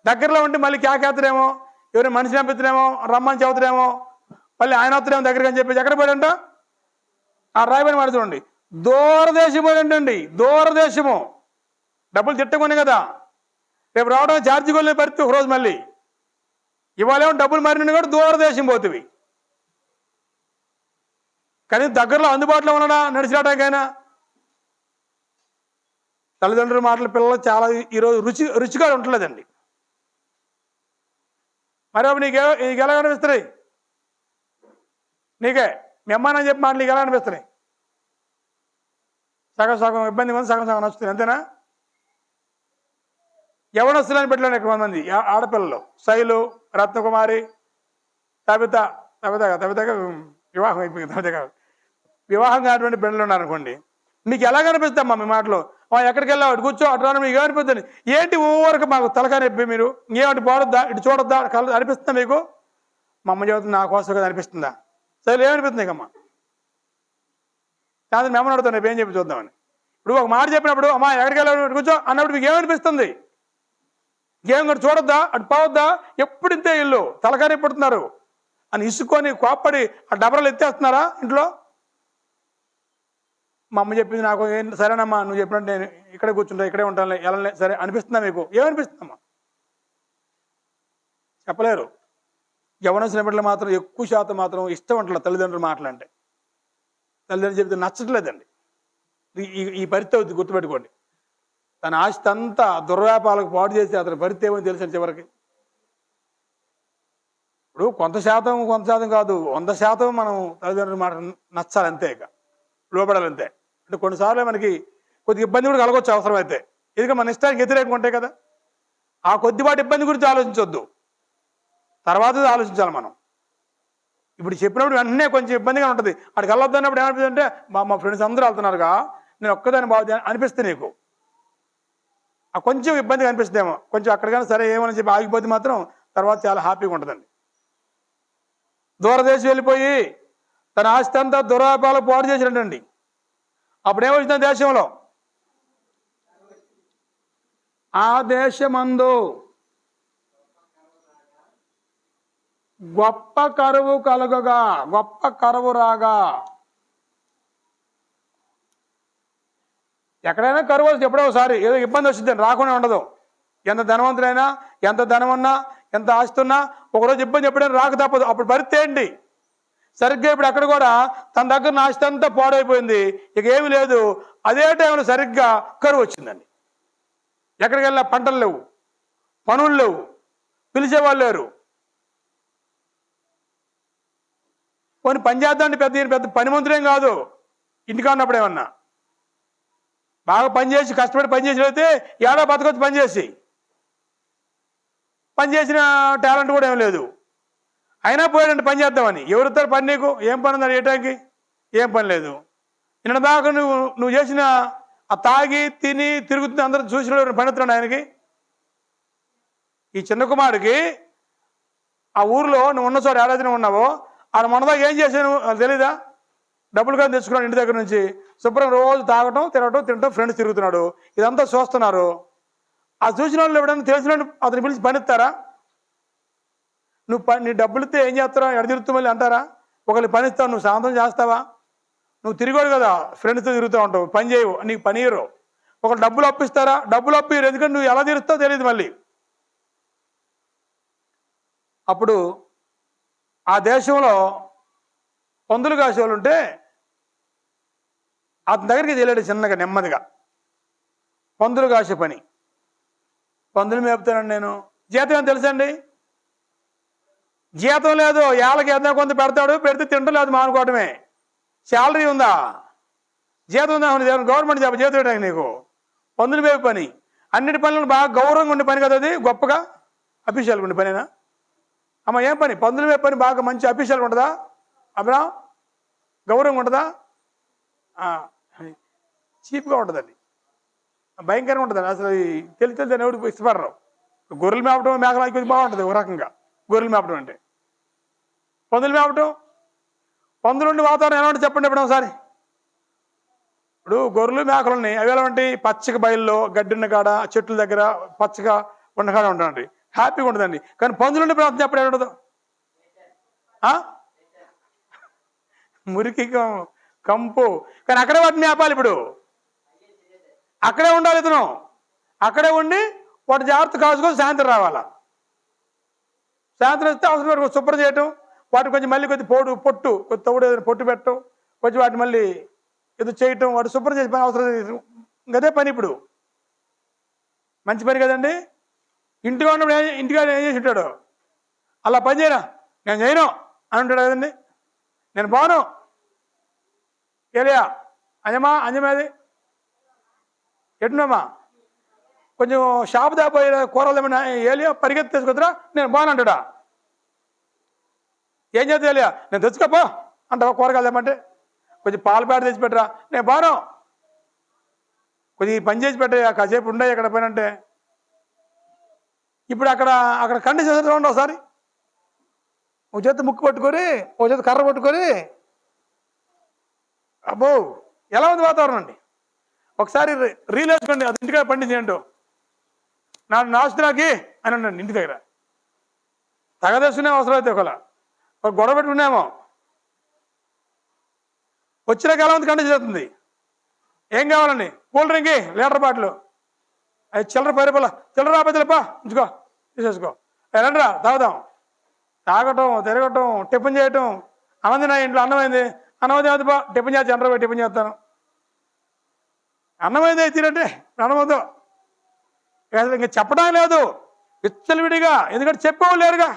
దగ్గరలో ఉంటే మళ్ళీ కేకేత్తడేమో, ఎవరైనా మనిషి పంపిస్తేనేమో, రమ్మని చెబుతారేమో, మళ్ళీ ఆయన వస్తాడేమో దగ్గరికి అని చెప్పేసి ఎక్కడ పోయాడంట? ఆ రాయబడి మాట చూడండి, దూరదేశం పోయాడండి. దూరదేశము డబ్బులు తిట్టకొని కదా, రేపు రావడం ఛార్జీ కొలే పరిస్థితి ఒకరోజు, మళ్ళీ ఇవాళేమో డబ్బులు మారిన కూడా దూరదేశం పోతుంది. కానీ దగ్గరలో అందుబాటులో ఉన్నాడా నడిచిరాటానికైనా? తల్లిదండ్రుల మాటలు పిల్లలు చాలా ఈరోజు రుచిగా ఉండలేదండి. మరి నీకు ఎలా అనిపిస్తున్నాయి? నీకే మీ అమ్మానని చెప్పి మాటలు నీకు ఎలా అనిపిస్తున్నాయి? సగం సగం ఇబ్బంది ఉంది, సగం సగం నచ్చుతుంది, అంతేనా? యవనస్తులని పెట్టలేను ఎక్కువ మంది ఆడపిల్లలు, శైలు, రత్నకుమారి, తబిత వివాహం అయిపోయింది, వివాహం కానటువంటి బిడ్డలు ఉన్నారనుకోండి, మీకు ఎలా కనిపిస్తామ్మా మీ మాటలో? ఎక్కడికి వెళ్ళావు, ఇటు కూర్చో, అటు రాను, మీకు ఏమనిపిస్తుంది? ఏంటి ఊరికి మాకు తలకాయ నొప్పి, మీరు ఇంకేమిటి పోడొద్దా, ఇటు చూడొద్దా, కళ్ళు అనిపిస్తుందా మీకు? మా అమ్మ చదువుతుంది నా కోసం కదా అనిపిస్తుందా? సరే ఏమనిపిస్తుంది నీకమ్మా? కాదు మీ అమ్మని అడుగుతాను రేపు ఏం చెప్పి చూద్దామని. ఇప్పుడు ఒక మాట చెప్పినప్పుడు అమ్మా ఎక్కడికి వెళ్ళావు, ఇటు కూర్చో అన్నప్పుడు మీకు ఏమనిపిస్తుంది? ఏం కూడా చూడొద్దా, అటు పోవద్దా, ఎప్పుడు ఇంతే ఇల్లు తలకాయ పుడుతున్నారు అని ఇసుకొని కోప్పడి ఆ డబరలు ఎత్తేస్తున్నారా ఇంట్లో? మా అమ్మ చెప్పింది నాకు సరేనమ్మా, నువ్వు చెప్పినట్టు నేను ఇక్కడే కూర్చుంటా, ఇక్కడే ఉంటాను, ఎలా సరే అనిపిస్తుందా మీకు? ఏమనిపిస్తుందమ్మా? చెప్పలేరు. యవనస్తుల బిడ్డలు మాత్రం ఎక్కువ శాతం మాత్రం ఇష్టం ఉంటుందా తల్లిదండ్రులు మాటలంటే? తల్లిదండ్రులు చెప్తే నచ్చట్లేదండి. ఈ పరిస్థితి అవుతుంది, గుర్తుపెట్టుకోండి. తన ఆస్తి అంతా దుర్వ్యాపారాలకు పాటు చేసి అతని పరిస్థితి ఏమని తెలిసిన చివరికి. ఇప్పుడు కొంత శాతం కాదు, 100% మనం తల్లిదండ్రుల మాట నచ్చాలి, అంతే, ఇక లోపడాలి అంతే. అంటే కొన్నిసార్లు మనకి కొద్ది ఇబ్బంది కూడా కలగవచ్చు అవసరమైతే, ఎందుకంటే మన ఇష్టానికి వ్యతిరేకంగా ఉంటాయి కదా. ఆ కొద్దిపాటి ఇబ్బంది గురించి ఆలోచించవద్దు, తర్వాత ఆలోచించాలి మనం. ఇప్పుడు చెప్పినప్పుడు వెంటనే కొంచెం ఇబ్బందిగా ఉంటుంది. అక్కడికి వెళ్ళొద్దు అన్నప్పుడు ఏమనిపిస్తుంది అంటే, మా ఫ్రెండ్స్ అందరూ వెళ్తున్నారుగా, నేను ఒక్కదాన్ని బాగుంది అనిపిస్తే నీకు ఆ కొంచెం ఇబ్బందిగా అనిపిస్తుందేమో, కొంచెం అక్కడికైనా సరే ఏమని చెప్పి ఆగిపోతే మాత్రం తర్వాత చాలా హ్యాపీగా ఉంటుందండి. దూరదేశం వెళ్ళిపోయి తన ఆస్తి అంతా దుర్వ్యాపారాలకు పాటు చేసినట్టండి. అప్పుడేమొచ్చింది దేశంలో? ఆ దేశమందు గొప్ప కరువు కలుగగా, గొప్ప కరువు రాగా. ఎక్కడైనా కరువు వస్తుంది ఎప్పుడో ఒకసారి, ఏదో ఇబ్బంది వచ్చిందని రాకుండా ఉండదు. ఎంత ధనవంతులైనా, ఎంత ధనం ఉన్నా, ఎంత ఆస్తి ఉన్నా ఒకరోజు ఇబ్బంది ఎప్పుడైనా రాక తప్పదు. అప్పుడు పరిస్థితి ఏంటి? సరిగ్గా ఇప్పుడు అక్కడ కూడా తన దగ్గర ఆస్తి అంతా పాడైపోయింది, ఇక ఏమీ లేదు. అదే టైంలో సరిగ్గా కరువు వచ్చిందండి. ఎక్కడికి వెళ్ళినా పంటలు లేవు, పనులు లేవు, పిలిచేవాళ్ళు లేరు. కొన్ని పని చేద్దాండి, పెద్ద పనిమంతులేం కాదు, ఇంటికా ఉన్నప్పుడు ఏమన్నా బాగా పనిచేసి కష్టపడి పనిచేసినైతే ఏడా బతకొచ్చి పనిచేసిన టాలెంట్ కూడా ఏం లేదు. అయినా పోయాడంటే పని చేద్దామని. ఎవరిస్తారు పని? నీకు ఏం పని ఉందని ఏటానికి? ఏం పని లేదు. నిన్న దాకా నువ్వు చేసిన ఆ తాగి తిని తిరుగుతుంది అందరూ చూసిన పనిస్తున్నాడు ఆయనకి. ఈ చిన్న కుమారుడికి ఆ ఊరిలో నువ్వు ఉన్న చోట ఏడాదిని ఉన్నావో ఆడ మొన్నదాకా ఏం చేశాను అది తెలీదా? డబ్బులు కానీ తెచ్చుకున్నాడు ఇంటి దగ్గర నుంచి, శుభ్రం రోజు తాగటం, తినటం, ఫ్రెండ్స్ తిరుగుతున్నాడు. ఇదంతా చూస్తున్నారు. ఆ చూసిన వాళ్ళు ఎవడన్నా తెలిసిన అతని పిలిచి పనిస్తారా? నీ డబ్బులిస్తే ఏం చేస్తారా, ఎడ తిరుగుతూ మళ్ళీ అంటారా? ఒకళ్ళు పనిస్తావు, నువ్వు సాయంత్రం చేస్తావా? నువ్వు తిరిగాడు కదా, ఫ్రెండ్స్తో తిరుగుతూ ఉంటావు, పని చేయవు, నీకు పని ఇయ్యరు. ఒకళ్ళు డబ్బులు అప్పిస్తారా? డబ్బులు అప్పిరు, ఎందుకంటే నువ్వు ఎలా తీరుస్తావు తెలియదు. మళ్ళీ అప్పుడు ఆ దేశంలో పందులు కాసేవాళ్ళు ఉంటే అతని దగ్గరికి వెళ్ళాడు చిన్నగా నెమ్మదిగా. పందులు కాసే పని, పందులు మేపుతానండి నేను. జీతం ఏం తెలుసండి? జీతం లేదు, ఏళ్ళకి ఎంత కొంత పెడతాడు, పెడితే తింటం లేదు, మానుకోవటమే. శాలరీ ఉందా? జీతం ఉందా? గవర్నమెంట్ జీతం ఇవ్వడానికి నీకు. పందులు మేపే పని, అన్నిటి పనులను బాగా గౌరవంగా ఉండే పని కదా అది, గొప్పగా అఫీషియల్గా ఉండే పనేనా? అమ్మ ఏం పని? పందులు మేపే పని బాగా మంచి అఫీషియల్గా ఉంటుందా? అబ్బా గౌరవంగా ఉంటుందా? చీప్గా ఉంటుందండి, భయంకరంగా ఉంటుందండి. అసలు తెలిసి ఎవరికి ఇష్టపడరు. గొర్రెలు మేపడం, మేకలు కొద్దిగా బాగుంటుంది ఒక రకంగా. గొర్రెలు మేపడం అంటే, పందులు మేపడం, పందులుండి వాతావరణం ఎలా ఉంటుంది చెప్పండి ఇప్పుడు ఒకసారి. ఇప్పుడు గొర్రెలు మేకలున్నాయి, అవి ఎలా ఉంటాయి? పచ్చగా బయల్లో గడ్డిన్న కాడ, చెట్ల దగ్గర పచ్చగా ఉన్న కాడ ఉంటాయండి. హ్యాపీగా ఉంటుందండి. కానీ పందులుండి ప్రార్థన చెప్పడం ఉండదు. మురికి కంపు. కానీ అక్కడే వాటిని మేపాలి. ఇప్పుడు అక్కడే ఉండాలి ఇతను. అక్కడే ఉండి వాటి జాగ్రత్త కాచుకొని సాయంత్రం రావాలా. సాయంత్రం వస్తే అవసరం వరకు శుభ్రం చేయటం, వాటికి కొంచెం మళ్ళీ కొద్ది పొట్టు కొద్ది తౌడు ఏదైనా పొట్టు పెట్టడం, కొంచెం వాటిని మళ్ళీ ఏదో చేయటం, వాటి శుభ్రం చేసే పని అవసరం. ఇంకదే పని. ఇప్పుడు మంచి పని కదండి. ఇంటిగా ఉన్నప్పుడు ఇంటిగా ఏం చేసి ఉంటాడు, అలా పని చేయరా నేను చేయను అని ఉంటాడు కదండి. నేను బాను ఏలియా అంజమేది ఎట్టున్నామా కొంచెం షాపు దాపోయి కూరలు ఏమైనా ఏలియా పరిగెత్తి తెచ్చుకొద్దురా నేను బాను అంటాడా. ఏం చేస్తా ఏలియా నేను తెచ్చుకోపో అంటావా. కూరగాయలు ఏమంటే కొంచెం పాల పేడ తెచ్చి పెట్టరా నేను బాను. కొద్దిగా పని చేసి పెట్టా కాసేపు ఉండే ఎక్కడ పని అంటే. ఇప్పుడు అక్కడ కండిషన్ చూడండి ఒకసారి. ఒక చేతి ముక్కు పట్టుకొని ఒక చేతి కర్ర పట్టుకొని అబ్బో ఎలా ఉంది వాతావరణం అండి. ఒకసారి రీల్ వేసుకోండి, అది ఇంటికాడ పండించేయంటో నాకి అని ఉండండి. ఇంటి దగ్గర తగదేసుకునే అవసరం అయితే ఒక గొడవ పెట్టుకున్నామో వచ్చినాక ఎలా ఉంది కండిషన్ అవుతుంది. ఏం కావాలండి కూల్ డ్రింక్ లీటర్ బాటిల్ అది చిల్లర పరిపల చిల్లర రాబోతులేపా ఉంచుకో తీసేసుకో రండిరా తాగుదాం. తాగటం తిరగటం టిఫిన్ చేయటం. అన్నది నా ఇంట్లో అన్నమైంది అన్నమైంది అవుతుందా టిఫిన్ చేసి ఎండ్ర పోయి టిఫిన్ చేస్తాను. అన్నమైంది తీరంటే అన్నమవుతో ఇంకా చెప్పడం లేదు విచ్చలవిడిగా. ఎందుకంటే చెప్పేవాళ్ళు లేరుగా.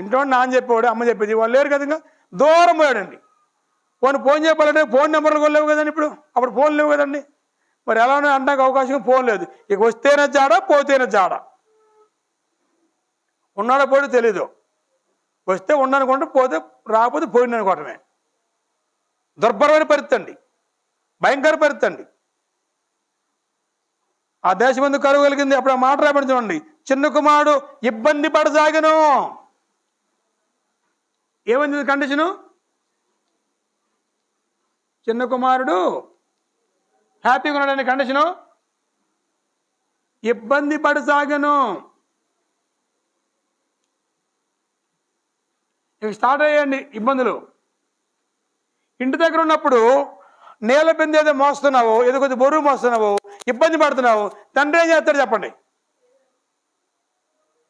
ఇంట్లో నాన్న చెప్పేవాడు అమ్మ చెప్పేది వాళ్ళు లేరు కదా. ఇంకా దూరం పోయాడండి. ఫోన్ చెప్పాలంటే ఫోన్ నెంబర్లు కూడా లేవు కదండి. ఇప్పుడు అప్పుడు ఫోన్ లేవు కదండి. మరి ఎలా ఉన్నాయి అంటానికి అవకాశం ఫోన్ లేదు. ఇక వస్తేనే జాడా పోతేనే జాడా. ఉన్నాడో పోతే తెలీదు. వస్తే ఉండనుకుంటే పోతే రాకపోతే పోయింది అనుకోవటమే. దుర్భరమైన పరిస్థితి అండి, భయంకర పరిస్థితి అండి. ఆ దేశం ఎందుకు కరువు కలిగింది. అప్పుడు ఆ మాట రాబడి చూడండి. చిన్న కుమారుడు ఇబ్బంది పడసాగను. ఏమైంది కండిషను. చిన్న కుమారుడు హ్యాపీగా ఉన్నాడని కండిషను. ఇబ్బంది పడసాగను. ఇక స్టార్ట్ అయ్యాయండి ఇబ్బందులు. ఇంటి దగ్గర ఉన్నప్పుడు నేల బిందె ఏదో మోస్తున్నావు, ఏదో కొద్ది బరువు మోస్తున్నావు, ఇబ్బంది పడుతున్నావు. తండ్రి ఏం చేస్తాడు చెప్పండి.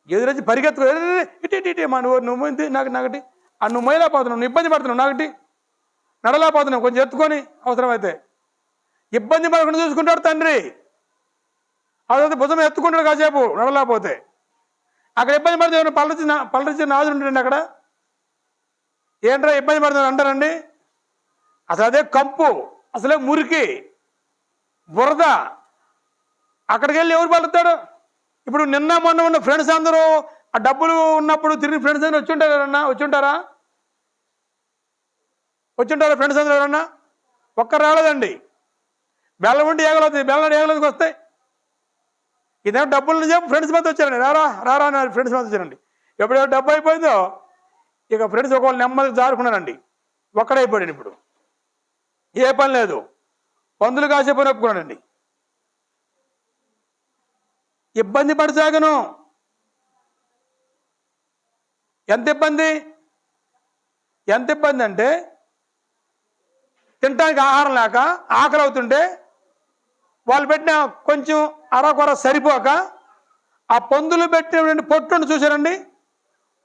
ఎదురొచ్చి పరిగెత్తుకో ఇటీ మా నువ్వు నాకటి నువ్వు మొయ్యలేకపోతున్నావు, నువ్వు ఇబ్బంది పడుతున్నావు, నాకటి నడలేకపోతున్నావు, కొంచెం ఎత్తుకొని అవసరమైతే. ఇబ్బంది పడకుండా చూసుకుంటాడు తండ్రి. అదైతే భుజం ఎత్తుకుంటాడు కాసేపు నడలేకపోతే. అక్కడ ఇబ్బంది పడితే పలరించి నాదులు ఉంటాడండి అక్కడ. ఏంట్రా ఇబ్బంది పడుతుంది అంటారండి. అసలు అదే కంపు, అసలే మురికి బురద. అక్కడికి వెళ్ళి ఎవరు పలుతాడు. ఇప్పుడు నిన్న మొన్న ఉన్న ఫ్రెండ్స్ అందరూ ఆ డబ్బులు ఉన్నప్పుడు తిరిగి ఫ్రెండ్స్ అందరూ వచ్చుంటారా ఫ్రెండ్స్ అందరూ ఎవరన్నా ఒక్కరు రాలేదండి. బెల్లం ఉంటే ఏగలవుతుంది, బెల్లం ఏగలకి వస్తాయి. ఇదేమో డబ్బులు చెప్పి ఫ్రెండ్స్ మధ్య వచ్చారండి. రారా అని ఫ్రెండ్స్ మధ్య వచ్చారండి. ఎప్పుడేమో డబ్బు అయిపోయిందో ఇక ఫ్రెండ్స్ ఒకవేళ నెమ్మదిగా జారుకున్నానండి. ఒక్కడైపోయాడు. ఇప్పుడు ఏ పని లేదు, పందులు కాసే పని ఒప్పుకున్నాడండి. ఇబ్బంది పడసాగను. ఎంత ఇబ్బంది అంటే తినటానికి ఆహారం లేక ఆకలి అవుతుంటే వాళ్ళు పెట్టిన కొంచెం అరకొర సరిపోక ఆ పందులు పెట్టినటువంటి పొట్టును చూశారండి.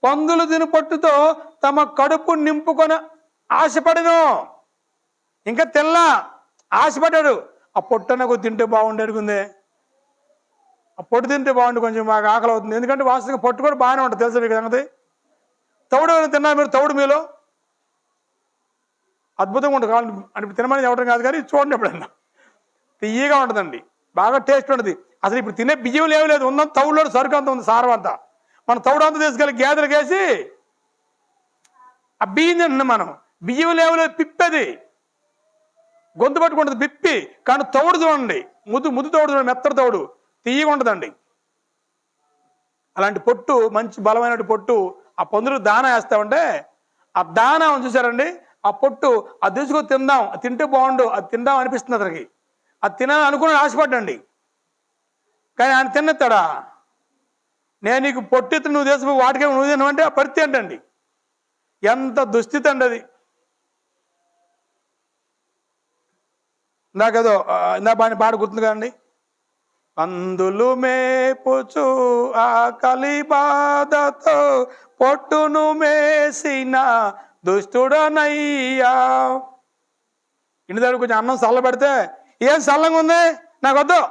పందులు తిని పొట్టుతో తమ కడుపు నింపుకొని ఆశపడను. ఇంకా తెల్లా ఆశపడ్డాడు. ఆ పొట్టనకు తింటే బాగుండేడుకుందే, ఆ పొట్టు తింటే బాగుండు, కొంచెం మాకు ఆకలి అవుతుంది. ఎందుకంటే వాస్తవంగా పొట్టు కూడా బాగానే ఉంటుంది తెలుసా మీకు సంగతి. తౌడు తిన్నారు మీరు, తౌడు మీలో అద్భుతంగా ఉంటుంది. కావాలి అని తినమని చెప్పడం కాదు కానీ చూడండి ఎప్పుడన్నా తియ్యగా ఉంటుందండి, బాగా టేస్ట్ ఉంటుంది. అసలు ఇప్పుడు తినే బియ్యం లేదు, ఉందని తౌడులో సరుకు అంతా ఉంది, సారం అంతా. మనం తౌడు అంతా తీసుకెళ్ళి గేదెలకు వేసి ఆ బియ్యం తింటున్నాం మనం. బియ్యం లేవలేదు పిప్పది, గొంతు పట్టుకుంటుంది పిప్పి. కానీ తౌడు చూడండి, ముద్దు తౌడు చూడండి, మెత్తడి తౌడు తీయగా ఉంటుందండి. అలాంటి పొట్టు, మంచి బలమైన పొట్టు ఆ పందులు దానా వేస్తామంటే ఆ దానా చూసారండి. ఆ పొట్టు అది తీసుకొని తిందాం, అది తింటే బాగుండు, అది తిందాం అనిపిస్తుంది అతనికి. అది తినాలని అనుకుని ఆశపడ్డండి. కానీ ఆయన తిన్నెత్తాడా? నేను నీకు పొట్టెత్తు నువ్వు తీసుకు వాటికే నువ్వు తినవంటే ఆ పరిస్థితి ఏంటండి? ఎంత దుస్థితి అండి అది. ఇందాకేదో పాట గుర్తుంది కదండి, పందులు మేపుచు ఆకలి బాధతో పొట్టును మేసిన దుష్టుడనయ్యా. ఇంటి దగ్గర కొంచెం అన్నం చల్ల పెడితే ఏం చల్లంగా ఉంది నాకు వద్దు.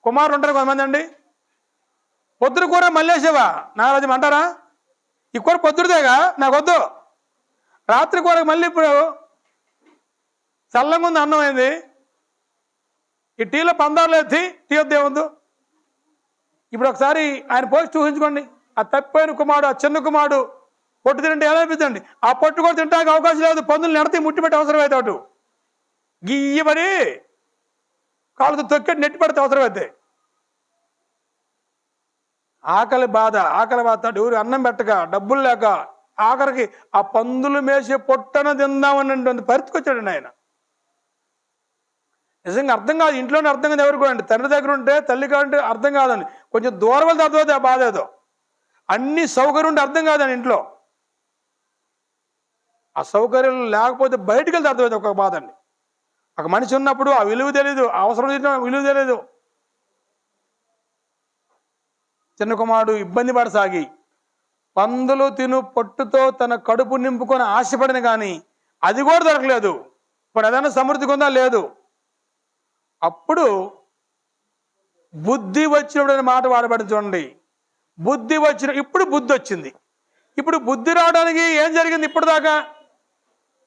కుమారులు ఉంటారు కొంతమంది అండి, పొద్దున కూర మళ్ళేసేవా నాగరాజు అంటారా? ఈ కూర పొద్దురుదేగా నాకు వద్దు. రాత్రి కూర మళ్ళీ ఇప్పుడు చల్లంగా ఉంది అన్నం అయింది, ఈ టీలో పందాలు ఎత్తి టీ వద్దు ఏమొద్దు. ఇప్పుడు ఒకసారి ఆయన పోస్ట్ చూపించుకోండి, ఆ తప్పిపోయిన కుమారుడు, ఆ చిన్న కుమారుడు పొట్టు తింటే ఏమనిపిస్తుంది? ఆ పొట్టు కూడా తింటానికి అవకాశం లేదు, పందులు నెడతి ముట్టిపెట్టి అవసరం అయితే అటు గియ్యమని కాళ్ళతో తొక్కెట్టి నెట్టి పెడితే అవసరం అయితే. ఆకలి బాధ ఎవరు అన్నం పెట్టక డబ్బులు లేక ఆఖరికి ఆ పందులు మేసే పొట్టన తిందామని పరిస్థితికి వచ్చాడండి ఆయన. నిజంగా అర్థం కాదు, ఇంట్లోనే అర్థం కాదు ఎవరు కూడా అండి. తండ్రి దగ్గర ఉంటే తల్లి కాదంటే అర్థం కాదండి, కొంచెం దూరం వెళ్తే అర్థమవుతుంది ఆ బాధ ఏదో. అన్ని సౌకర్యం ఉంటే అర్థం కాదండి ఇంట్లో, ఆ సౌకర్యం లేకపోతే బయటికి వెళ్తే అర్థమవుతుంది ఒక బాధ అండి. ఒక మనిషి ఉన్నప్పుడు ఆ విలువ తెలియదు, అవసరం విలువ తెలియదు. చిన్న కుమారుడు ఇబ్బంది పడసాగి పందులు తిను పొట్టుతో తన కడుపు నింపుకొని ఆశపడిన కానీ అది కూడా దొరకలేదు. ఇప్పుడు ఏదైనా సమృద్ధి కొందా లేదు. అప్పుడు బుద్ధి వచ్చినప్పుడు మాట వాడబడి చూడండి. ఇప్పుడు బుద్ధి వచ్చింది. ఇప్పుడు బుద్ధి రావడానికి ఏం జరిగింది? ఇప్పుడు దాకా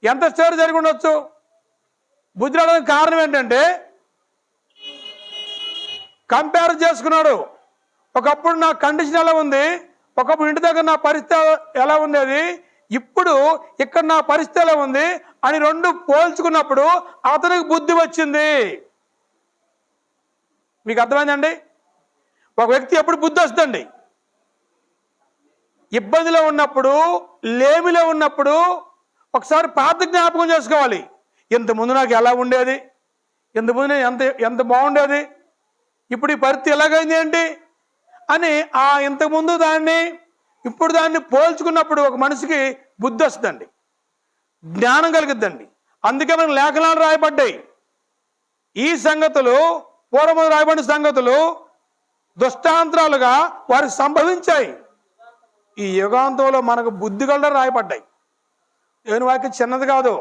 ఎంత స్టోరీ జరిగి ఉండొచ్చు? బుద్ధి రావడానికి కారణం ఏంటంటే కంపేర్ చేసుకున్నాడు. ఒకప్పుడు నా కండిషన్ ఎలా ఉంది, ఒకప్పుడు ఇంటి దగ్గర నా పరిస్థితి ఎలా ఉండేది, ఇప్పుడు ఇక్కడ నా పరిస్థితి ఎలా ఉంది అని రెండు పోల్చుకున్నప్పుడు అతనికి బుద్ధి వచ్చింది. మీకు అర్థమైందండి? ఒక వ్యక్తి ఎప్పుడు బుద్ధి వస్తుందండి? ఇబ్బందిలో ఉన్నప్పుడు, లేమిలో ఉన్నప్పుడు ఒకసారి పాత జ్ఞాపకం చేసుకోవాలి. ఇంతకుముందు నాకు ఎలా ఉండేది, ఇంతకుముందు ఎంత బాగుండేది, ఇప్పుడు ఈ పరిస్థితి ఎలాగైంది ఏంటి అని ఇంతకుముందు దాన్ని ఇప్పుడు దాన్ని పోల్చుకున్నప్పుడు ఒక మనిషికి బుద్ధి వస్తుందండి, జ్ఞానం కలుగుద్దండి. అందుకే మనకు లేఖనాలు రాయబడ్డాయి. ఈ సంగతులు పూర్వము రాయబడిన సంగతులు దుష్టాంతరాలుగా వారికి సంభవించాయి. ఈ యుగాంతంలో మనకు బుద్ధి గల రాయబడ్డాయి. దేవుని వాక్యం చిన్నది కాదు,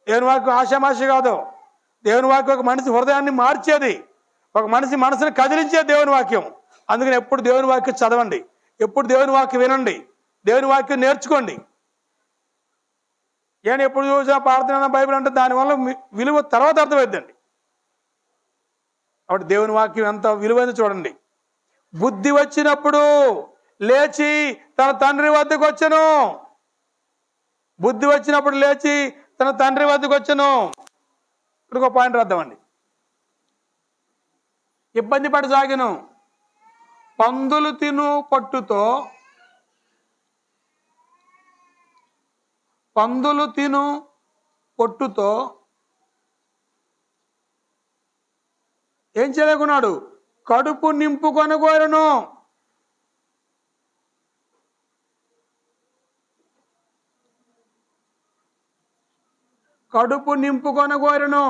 దేవుని వాక్యం ఆశామాషి కాదు. దేవుని వాక్యం ఒక మనిషి హృదయాన్ని మార్చేది, ఒక మనిషి మనసుని కదిలించే దేవుని వాక్యం. అందుకని ఎప్పుడు దేవుని వాక్యం చదవండి, ఎప్పుడు దేవుని వాక్యం వినండి, దేవుని వాక్యం నేర్చుకోండి. నేను ఎప్పుడు చూసా ప్రార్థన బైబిల్ అంటే దానివల్ల విలువ తర్వాత అర్థమవుతుందండి. కాబట్టి దేవుని వాక్యం ఎంత విలువైందో చూడండి. బుద్ధి వచ్చినప్పుడు లేచి తన తండ్రి వద్దకు వచ్చెను. బుద్ధి వచ్చినప్పుడు లేచి తన తండ్రి వద్దకు వచ్చెను. ఇప్పుడు ఒక పాయింట్ రాద్దామండి. ఇబ్బంది పడి సాగెను. పందులు తిను పొట్టుతో ఏం చేయలేకున్నాడు? కడుపు నింపుకొనగోరెను. కడుపు నింపుకొనగోరెను.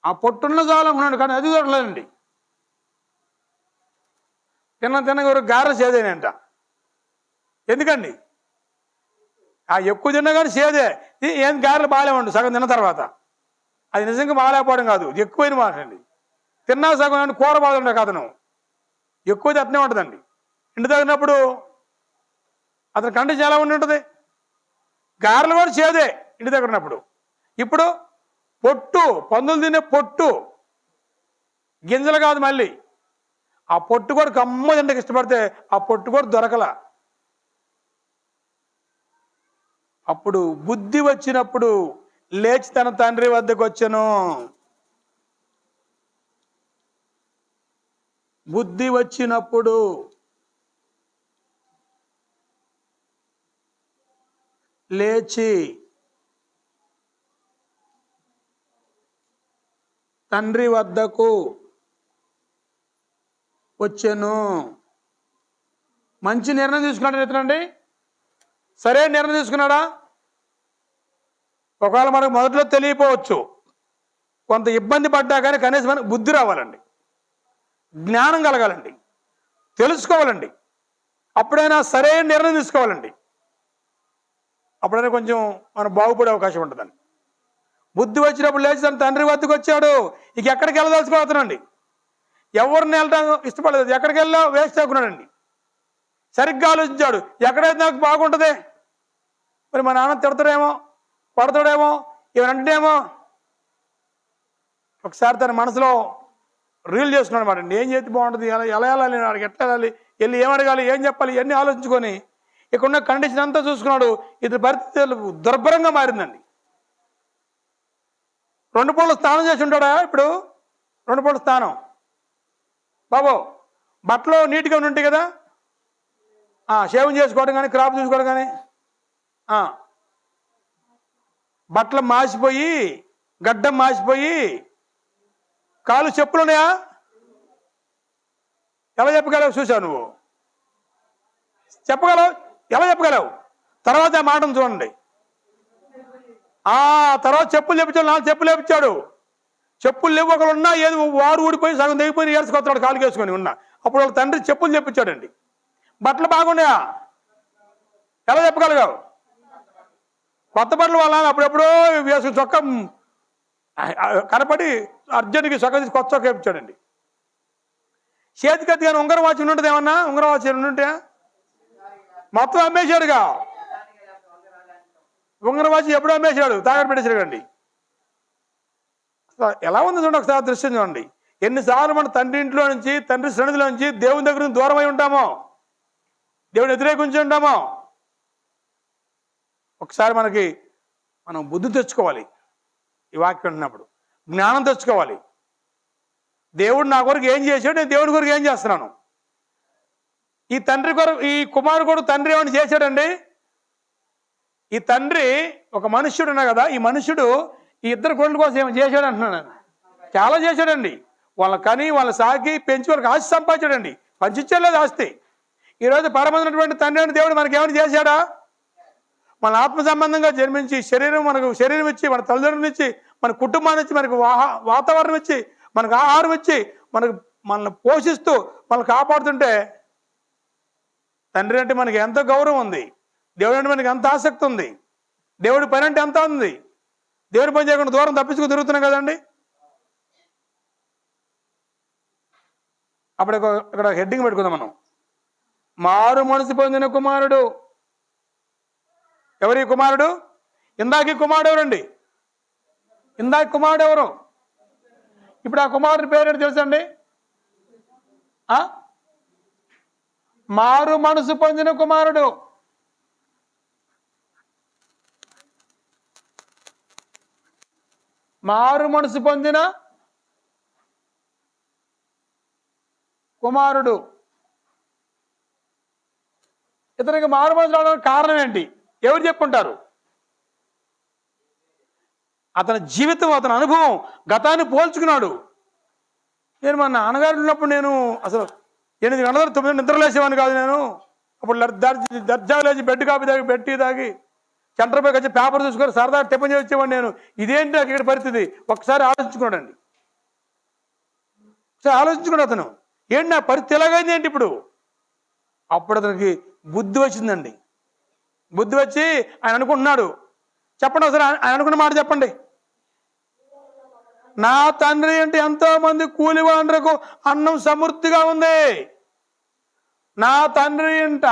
ఆ పొట్టున్న చాలనుకున్నాడు, కానీ అది దొరకలేదండి. తిన్నగారు గారె సేదేనంట. ఎందుకండి? ఎక్కువ తిన్నా కానీ సేదే. ఏం గారెలు బాగాలేమండి సగం తిన్న తర్వాత. అది నిజంగా బాగాలేకపోవడం కాదు, ఎక్కువైన మాట అండి. తిన్నా సగం కూర బాధ ఉండే కథను ఎక్కువ అట్నే ఉంటుందండి. ఇంటి తగినప్పుడు అతని కండిషన్ ఎలా ఉండి ఉంటుంది? గారెలు కూడా చేదే ఇంటి దగ్గర ఉన్నప్పుడు. ఇప్పుడు పొట్టు, పందులు తినే పొట్టు, గింజలు కాదు. మళ్ళీ ఆ పొట్టు కూడా కమ్మ తింటకి ఇష్టపడితే ఆ పొట్టు కూడా దొరకల. అప్పుడు బుద్ధి వచ్చినప్పుడు లేచి తన తండ్రి వద్దకు వచ్చెను. బుద్ధి వచ్చినప్పుడు లేచి తండ్రి వద్దకు వచ్చెను. మంచి నిర్ణయం తీసుకున్నాడు ఇతనండి. సరైన నిర్ణయం తీసుకున్నాడా? ఒకవేళ మనకు మొదట్లో తెలియపోవచ్చు, కొంత ఇబ్బంది పడ్డా కానీ కనీసం మనకు బుద్ధి రావాలండి, జ్ఞానం కలగాలండి, తెలుసుకోవాలండి. అప్పుడైనా సరైన నిర్ణయం తీసుకోవాలండి. అప్పుడైనా కొంచెం మనం బాగుపడే అవకాశం ఉంటుందండి. బుద్ధి వచ్చినప్పుడు లేచి తన తండ్రి వద్దకు వచ్చాడు. ఇక ఎక్కడికి వెళ్ళదలుచుకోవద్దండి, ఎవరిని వెళ్ళడం ఇష్టపడలేదు. ఎక్కడికి వెళ్ళా వేస్ట్ అవుకున్నాడండి. సరిగ్గా ఆలోచించాడు, ఎక్కడైతే నాకు బాగుంటుంది, మరి మా నాన్న తిడతాడేమో, కొడతాడేమో, ఏమనంటేమో. ఒకసారి తన మనసులో రీల్ చేసుకున్నాడు అనమాట. ఏం చేస్తే బాగుంటుంది, ఎలా వెళ్ళాలి, వాడికి ఎట్లా వెళ్ళాలి, వెళ్ళి ఏమడగాలి, ఏం చెప్పాలి, ఇవన్నీ ఆలోచించుకొని ఇక్కడున్న కండిషన్ అంతా చూసుకున్నాడు. ఇది పరిస్థితులు దుర్భరంగా మారిందండి. 2 పూటలు స్నానం చేసి ఉంటాడా ఇప్పుడు? 2 పూటలు స్నానం బాబు, బట్టలు నీట్గా ఉంటాయి కదా, షేవింగ్ చేసుకోవడం కానీ క్రాప్ చూసుకోవడం కానీ, బట్టలు మాసిపోయి గడ్డం మాసిపోయి కాలు చెప్పులు ఉన్నాయా? ఎలా చెప్పగలవు? చూసావు నువ్వు, చెప్పగలవు? ఎలా చెప్పగలవు? తర్వాత ఆ మాటను చూడండి. తర్వాత చెప్పులు లేపించాడు, 4 చెప్పులు లేపించాడు. చెప్పులు లేవు, ఒకరు ఉన్నా ఏది వారు ఊడిపోయి సగం తెగిపోయి ఏడ్చుకొస్తాడు కాలు వేసుకొని ఉన్నా. అప్పుడు వాళ్ళ తండ్రి చెప్పులు చెప్పించాడండి. బట్టలు బాగున్నాయా? ఎలా చెప్పగలిగావు? కొత్త బట్టలు వాళ్ళ అప్పుడెప్పుడో వేసుకుని చొక్క కనపడి అర్జెంట్కి చొక్క తీసి కొత్త చొక్క వేపించాడండి. చేతికత్తి కానీ ఉంగరం వాచి ఉంటుంది, ఏమన్నా ఉంగరం వాచి ఉంటే మొత్తం అమ్మేశాడుగా. ఉంగరం వాచి ఎప్పుడో అమ్మేశాడు, తాగట్టు పెట్టేశాడు అండి. ఎలా ఉంది చూడండి, ఒకసారి దృశ్యం చూడండి. ఎన్నిసార్లు మన తండ్రి ఇంట్లో నుంచి, తండ్రి సన్నిధిలో నుంచి దేవుని దగ్గర నుంచి దూరం అయి ఉంటామో, దేవుని వ్యతిరేకించి ఉంటామో. ఒకసారి మనం బుద్ధి తెచ్చుకోవాలి. ఈ వాక్యం వింటున్నప్పుడు జ్ఞానం తెచ్చుకోవాలి. దేవుడు నా కొరకు ఏం చేశాడు, నేను దేవుడి కొరకు ఏం చేస్తున్నాను. ఈ తండ్రి కొరకు, ఈ కుమారుడు కూడా తండ్రి ఏమని చేశాడండి. ఈ తండ్రి ఒక మనుష్యుడు ఉన్నా కదా, ఈ మనుష్యుడు ఈ 2 కొడుకుల కోసం ఏమి చేశాడు అంటున్నాను. చాలా చేశాడండి. వాళ్ళ కని వాళ్ళ సాకి పెంచి వాళ్ళకి ఆస్తి సంపాదించాడండి. పంచిచ్చేలేదు ఆస్తి. ఈరోజు పరమైనటువంటి తండ్రి అని దేవుడు మనకి ఏమైనా చేశాడా? మన ఆత్మ సంబంధంగా జన్మించి మనకు శరీరం ఇచ్చి, మన తల్లిదండ్రులు ఇచ్చి, మన కుటుంబాన్ని ఇచ్చి, మనకు వాతావరణం ఇచ్చి, మనకు ఆహారం ఇచ్చి, మనల్ని పోషిస్తూ మనల్ని కాపాడుతుంటే తండ్రి అంటే మనకి ఎంత గౌరవం ఉంది, దేవుడు అంటే మనకి ఎంత ఆసక్తి ఉంది, దేవుడి పని అంటే ఎంత ఉంది. దేవుడి పని చేయకుండా దూరం తప్పించుకుని తిరుగుతున్నాం కదండి. అప్పుడు ఇక్కడ హెడ్డింగ్ పెట్టుకుందాం మనం. మారు మనసు పొందిన కుమారుడు. ఎవరి కుమారుడు? ఇందాక కుమారుడు ఎవరండి? ఇందాక కుమారుడు ఎవరు? ఇప్పుడు ఆ కుమారుడి పేరు తెలుసండి? మారు మనసు పొందిన కుమారుడు. మారు మనసు పొందిన కుమారుడు. ఇతనికి మారు మనసు రావడానికి కారణం ఏంటి? ఎవరు చెప్పుకుంటారు? అతని జీవితం, అతని అనుభవం, గతాన్ని పోల్చుకున్నాడు. నేను మా నాన్నగారు ఉన్నప్పుడు నేను అసలు 8 గంటల 9 నిద్రలేసేవాడిని కాదు. నేను అప్పుడు దర్జా లేచి బెడ్ కాపీ తాగి బెట్టి తాగి సెంటర్ పైకి వచ్చి పేపర్ చూసుకొని సరదా టిఫిన్ చేసి వచ్చేవాడిని. నేను ఇదేంటి నాకు ఇక్కడ పరిస్థితి? ఒకసారి ఆలోచించుకున్నాడండి. ఒకసారి ఆలోచించుకున్నాడు అతను, ఏంటి నా పరిస్థితి ఎలాగైంది ఏంటి ఇప్పుడు? అప్పుడు అతనికి బుద్ధి వచ్చిందండి. బుద్ధి వచ్చి ఆయన అనుకుంటున్నాడు. చెప్పండి ఒకసారి ఆయన అనుకున్న మాట చెప్పండి. నా తండ్రి అంటే ఎంతో మంది కూలివాండ్రకు అన్నం సమృద్ధిగా ఉంది. నా తండ్రి అంట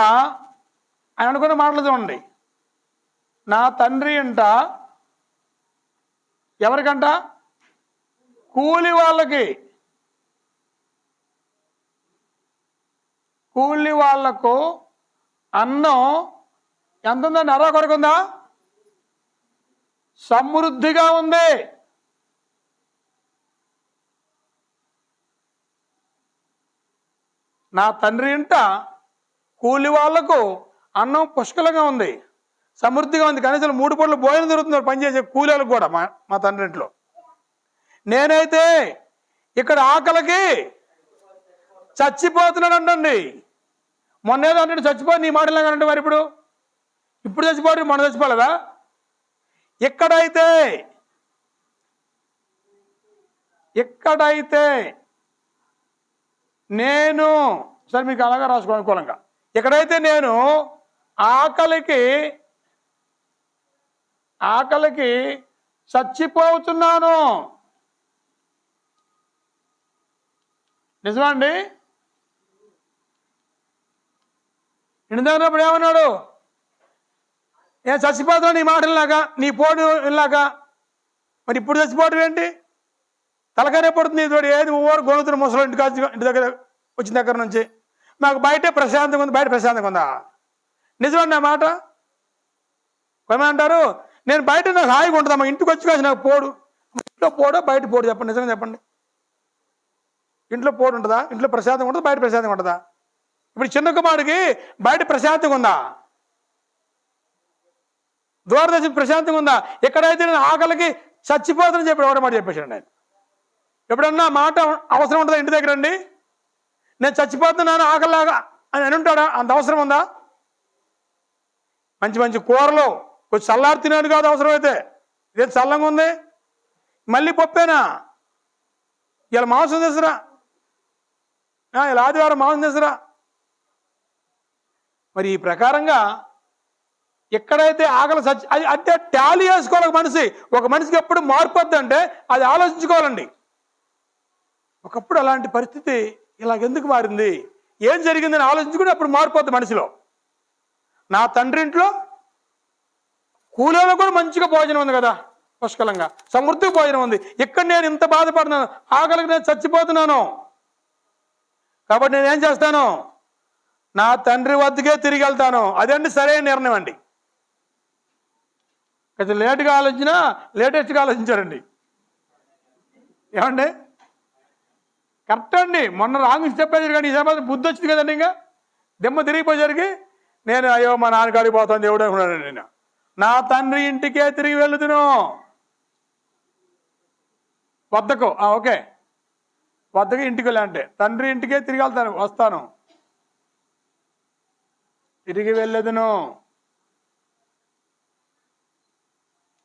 ఆయన అనుకున్న మాటలు చూడండి. నా తండ్రి అంట ఎవరికంట? కూలి వాళ్ళకి. కూలి వాళ్లకు అన్నం ఎంత ఉందండి? అరవ కొరకు ఉందా? సమృద్ధిగా ఉంది. నా తండ్రి ఇంట కూలి వాళ్లకు అన్నం పుష్కలంగా ఉంది, సమృద్ధిగా ఉంది. కనీసం 3 పూటలు భోజనం దొరుకుతుంది పనిచేసే కూలీలకు కూడా మా తండ్రి ఇంట్లో. నేనైతే ఇక్కడ ఆకలికి చచ్చిపోతున్నాడు అంటండి. మొన్న ఏదో అంటే చచ్చిపోయి నీ మాటలాగానంటే మరి ఇప్పుడు చచ్చిపోయి మొన్న చచ్చిపోలేదా? ఎక్కడైతే నేను సరే మీకు అలాగా రాసుకో అనుకూలంగా, ఎక్కడైతే నేను ఆకలికి చచ్చిపోతున్నాను. నిజమా అండి? ఇంటిదగినప్పుడు ఏమన్నాడు? నేను చచ్చిపోతాను నీ మాటలాగా, నీ పోటు ఇలాగా. మరి ఇప్పుడు చచ్చిపోవడం ఏంటి? తలకానే పడుతుంది. ఇది ఏది ఊరు గొనుతున్న ముసలి ఇంటి దగ్గర వచ్చిన దగ్గర నుంచి మాకు బయటే ప్రశాంతంగా ఉంది. బయట ప్రశాంతంగా ఉందా? నిజమండి ఆ మాట? ఏమంటారు? నేను బయట నాకు హాయిగా ఉంటుందమ్మా, ఇంటికి వచ్చి కాసి నాకు పోడు. ఇంట్లో పోడో బయట పోడు? చెప్పండి, నిజంగా చెప్పండి. ఇంట్లో పోడు ఉంటుందా? ఇంట్లో ప్రశాంతంగా ఉంటుందా? బయట ప్రశాంతంగా ఉంటుందా? ఇప్పుడు చిన్న కుమారుడికి బయట ప్రశాంతంగా ఉందా? దూరదర్శనం ప్రశాంతంగా ఉందా? ఎక్కడైతే నేను ఆకలికి చచ్చిపోతుందని చెప్పి ఎవడ మాట చెప్పేసాడు. నేను ఎప్పుడన్నా మాట అవసరం ఉంటుందా? ఇంటి దగ్గర అండి నేను చచ్చిపోతున్నాను ఆకలిలాగా అని ఉంటాడా? అంత అవసరం ఉందా? మంచి మంచి కూరలు కొంచెం చల్లారి తినాడు కాదు అవసరమైతే. ఇదే చల్లంగా ఉంది, మళ్ళీ పప్పేనా? ఇలా మాంసం తెసరా, ఇలా ఆదివారం మాంసం తెసరా. మరి ఈ ప్రకారంగా ఎక్కడైతే ఆకలి అది అంటే టాలీ చేసుకోవాలి. ఒక మనిషికి ఎప్పుడు మార్పు వద్దంటే అది ఆలోచించుకోవాలండి. ఒకప్పుడు అలాంటి పరిస్థితి ఇలాగెందుకు మారింది, ఏం జరిగిందని ఆలోచించుకుంటే అప్పుడు మార్పు వద్దు మనిషిలో. నా తండ్రి ఇంట్లో కూలీలో కూడా మంచిగా భోజనం ఉంది కదా, పుష్కలంగా సమృద్ధి భోజనం ఉంది. ఇక్కడ నేను ఇంత బాధపడుతున్నాను, ఆకలికి నేను చచ్చిపోతున్నాను. కాబట్టి నేనేం చేస్తాను? నా తండ్రి వద్దకే తిరిగి వెళ్తాను. అదండి సరైన నిర్ణయం అండి. కొంచెం లేట్గా ఆలోచించినా లేటెస్ట్గా ఆలోచించారండి. ఏమండి? కరెక్ట్ అండి. మొన్న రాంగ్ చెప్పేది కానీ ఈ సంవత్సరం బుద్ధి వచ్చింది కదండి. ఇంకా దెమ్మ తిరిగిపోయేసరికి నేను అయ్యో మా నాన్నగాడికి పోతాను దేవుడు అనుకున్నాను. నేను నా తండ్రి ఇంటికే తిరిగి వెళ్తును. వద్దకు ఓకే, వద్దకు ఇంటికి వెళ్ళంటే తండ్రి ఇంటికే తిరిగి వస్తాను, తిరిగి వెళ్ళదును.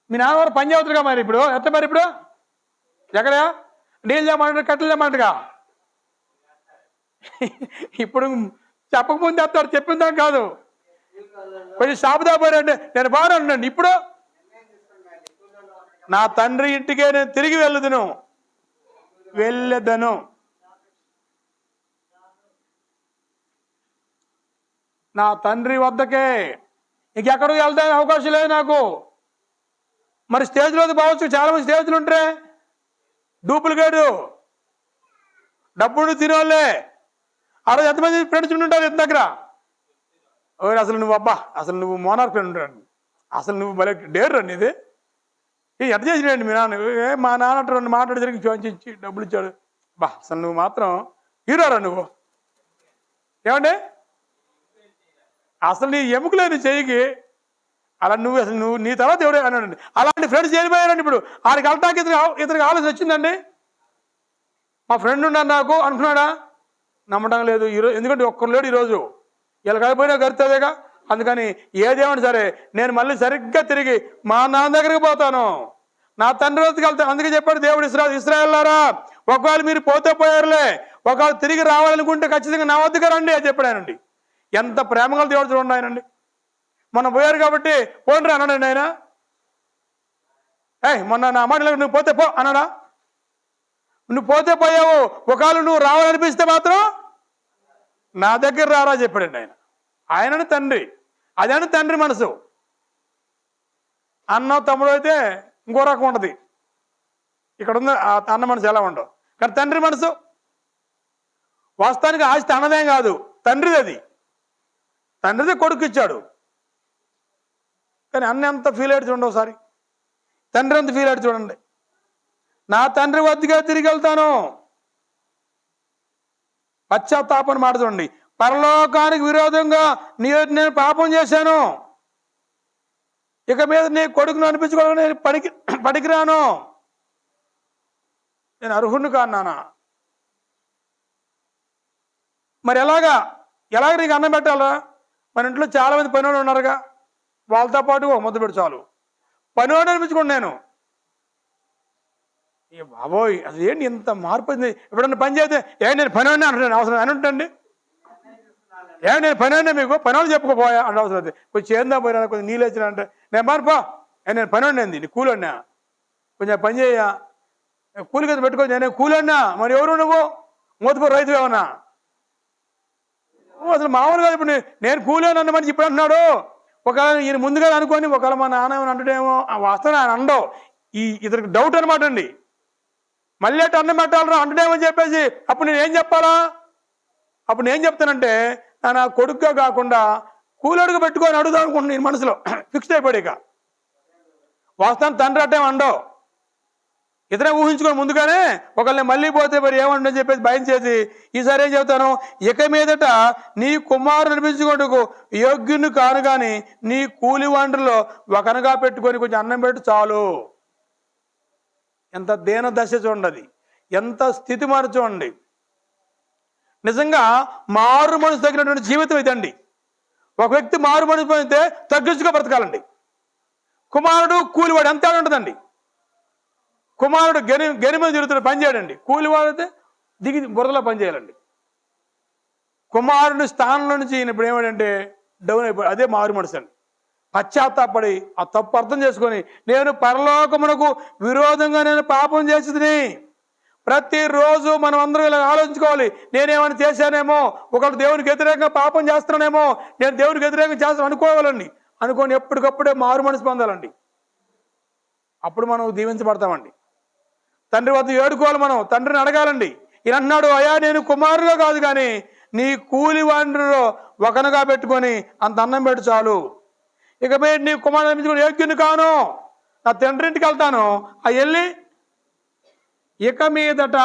మీ నాన్నవారు పని చేవుతురుగా మరి ఇప్పుడు ఎట్లా? మరి ఇప్పుడు ఎక్కడా నీళ్ళు చేయమంటారు, కట్టెలు చేయమంటగా? ఇప్పుడు చెప్పకముందు చెప్తాడు, చెప్పిందాం కాదు. కొంచెం షాపుదా పోయారంటే నేను బాగున్నాను. ఇప్పుడు నా తండ్రి ఇంటికే నేను తిరిగి వెళ్ళదను. నా తండ్రి వద్దకే, ఇంకెక్కడికి వెళ్తాను అవకాశం లేదు నాకు. మరి స్టేజ్లో పోవచ్చు, చాలా మంది స్టేజ్లు ఉంటాయి, డూప్లికేటు డబ్బులు తినేవాళ్ళే. ఆ రోజు ఎంతమంది ఫ్రెండ్స్ ఉంటుంటారు ఇంటి దగ్గర? అసలు నువ్వు మోనార్ ఫ్రెండ్ ఉంటాడు, అసలు నువ్వు భలే డేర్ అండి. ఇది ఎంత చేసినాయండి మీ నాన్న? మా నాన్న రెండు మాట్లాడి జరిగి చూపించి డబ్బులు ఇచ్చాడు. అసలు నువ్వు మాత్రం హీరోరా నువ్వు. ఏమండి? అసలు నీ ఎముకలేని చెయ్యికి అలా నువ్వు నీ తర్వాత ఎవడే అన్నాడండి. అలాంటి ఫ్రెండ్స్ చేరిపోయారండి. ఇప్పుడు ఆడికి వెళ్ళటానికి ఇతనికి ఆలోచన వచ్చిందండి. మా ఫ్రెండ్ ఉన్నాడు నాకు అనుకున్నాడా? నమ్మటం లేదు ఈరోజు. ఎందుకంటే ఒక్కరు లేడు ఈరోజు. ఇలా కాకపోయినా గడుతుందేగా. అందుకని ఏదేమని సరే నేను మళ్ళీ సరిగ్గా తిరిగి మా నాన్న దగ్గరికి పోతాను, నా తండ్రి వద్దకు వెళ్తాను. అందుకే చెప్పాడు దేవుడు, ఇశ్రాయేలులారా, ఒకవేళ మీరు పోతే పోయారులే, ఒకవేళ తిరిగి రావాలనుకుంటే ఖచ్చితంగా నా వద్దకు రండి అని చెప్పాడండి. ఎంత ప్రేమగా దేవుడు చూడండి ఆయనండి. మొన్న పోయారు కాబట్టి పోండి అన్నాడండి ఆయన. మొన్న నా మాటలకు నువ్వు పోతే పో అన్నాడా? నువ్వు పోతే పోయావు, ఒకవేళ నువ్వు రావాలనిపిస్తే మాత్రం నా దగ్గర రారా చెప్పాడండి ఆయన. ఆయనని తండ్రి, అదని తండ్రి మనసు. అన్న తమ్ముడు అయితే ఇంకో రకం ఉంటుంది. ఇక్కడ ఉంది అన్న మనసు ఎలా ఉండవు. కానీ తండ్రి మనసు వాస్తవానికి ఆస్తి అన్నదేం కాదు, తండ్రిది. అది తండ్రిది కొడుకు ఇచ్చాడు. కానీ అన్న ఎంత ఫీల్ అయ్యి చూడండి ఒకసారి, తండ్రి ఎంత ఫీల్ అయ్యి చూడండి. నా తండ్రి వద్దగా తిరిగి వెళ్తాను. పశ్చాత్తాపని మాట చూడండి. పరలోకానికి విరోధంగా నేను పాపం చేశాను, ఇక మీద నీ కొడుకును అనిపించుకోవడానికి నేను పనికిరాను. నేను అర్హుణ్ణి కాను నాన్న. మరి ఎలాగ నీకు అన్నం పెట్టాలా? మన ఇంట్లో చాలామంది పనివాళ్ళు ఉన్నారుగా, వాళ్ళతో పాటు ఒక ముద్ద పెట్టి చాలు. పనివాడు అనిపించుకోండి నేను. ఏ బాబోయ్, అసలు ఏంటి ఇంత మార్పు అయింది? ఎప్పుడన్నా పని చేస్తే నేను పనివాడిని అంటున్నాను, అవసరం అని ఉంటుంది. నేను పనివాడినా, మీకు పనివాళ్ళు చెప్పుకోపోయా అంటే అవసరం అయితే కొంచెం చేద్దాం పోయినా, కొంచెం నీళ్ళు వచ్చినా అంటే నేను మారిపో, నేను పనివాడిని, నీ కూలన్నా, కొంచెం పని చేయ, కూలి కదా పెట్టుకో, నేను కూలన్నా. మరి ఎవరు నువ్వు? మూతపో రైతు ఏమన్నా? అసలు మామూలుగా ఇప్పుడు నేను కూలేను అన్న మనిషి ఇప్పుడు అంటున్నాడు. ఒకవేళ ఈయన ముందుగా అనుకోని ఒకవేళ మా నాన్న ఏమని అంటాడేమో, వాస్తవం ఆయన అండవు, ఇతనికి డౌట్ అనమాట అండి. మళ్ళీ అట్టు అన్నం పెట్టాలరా అంటడేమని చెప్పేసి అప్పుడు నేను ఏం చెప్పాలా? అప్పుడు నేను చెప్తానంటే, నా కొడుకుగా కాకుండా కూలడుగు పెట్టుకొని అడుగుదాం అనుకుంటున్నాను నేను మనసులో ఫిక్స్ అయిపోయాడు. ఇక వాస్తవం తండ్రి అట్టేమో అండవు, ఇతనే ఊహించుకొని ముందుగానే ఒకళ్ళని మళ్ళీ పోతే మరి ఏమంటుందని చెప్పేసి భయం చేసి ఈసారి ఏం చెబుతాను, ఇక మీదట నీ కుమారుడు అనిపించుకోవడానికి యోగ్యుని కాను కానీ నీ కూలి వంటలో ఒకనగా పెట్టుకొని కొంచెం అన్నం పెట్టి చాలు. ఎంత దీన దశ చూడండి, ఎంత స్థితి మారు చూడండి. నిజంగా మారు మనసు తగినటువంటి జీవితం ఇదండి. ఒక వ్యక్తి మారు మనసు పొందితే తగ్గించుగా బ్రతకాలండి. కుమారుడు కూలివాడు ఎంత ఉంటుందండి. కుమారుడు గని మీద తిరుగుతున్న పని చేయడండి, కూలివాడితే దిగి బురదలో పని చేయాలండి. కుమారుని స్థానంలో నుంచి ఇప్పుడు ఏమంటే డౌన్ అయిపోయి, అదే మారు మనసు అండి. పశ్చాత్తాపడి ఆ తప్పు అర్థం చేసుకొని నేను పరలోకమునకు విరోధంగా నేను పాపం చేసింది. ప్రతిరోజు మనం అందరం ఇలా ఆలోచించుకోవాలి, నేనేమైనా చేశానేమో, ఒకళ్ళు దేవునికి వ్యతిరేకంగా పాపం చేస్తున్నానేమో, నేను దేవునికి వ్యతిరేకంగా చేస్తాను అనుకోవాలండి. అనుకొని ఎప్పటికప్పుడే మారు మనసు పొందాలండి. అప్పుడు మనం దీవించబడతామండి. తండ్రి వద్ద ఏడుకోవాలి, మనం తండ్రిని అడగాలండి. ఈయన అన్నాడు, అయ్యా నేను కుమారుడుగా కాదు కానీ నీ కూలి వాండ్రిలో ఒకనుగా పెట్టుకొని అంత అన్నం పెట్టు చాలు. ఇక మీద నీ కుమారుడు అనిపించుకుని యోగ్యుని కాను, నా తండ్రి ఇంటికి వెళ్తాను. ఆ వెళ్ళి ఇక మీదట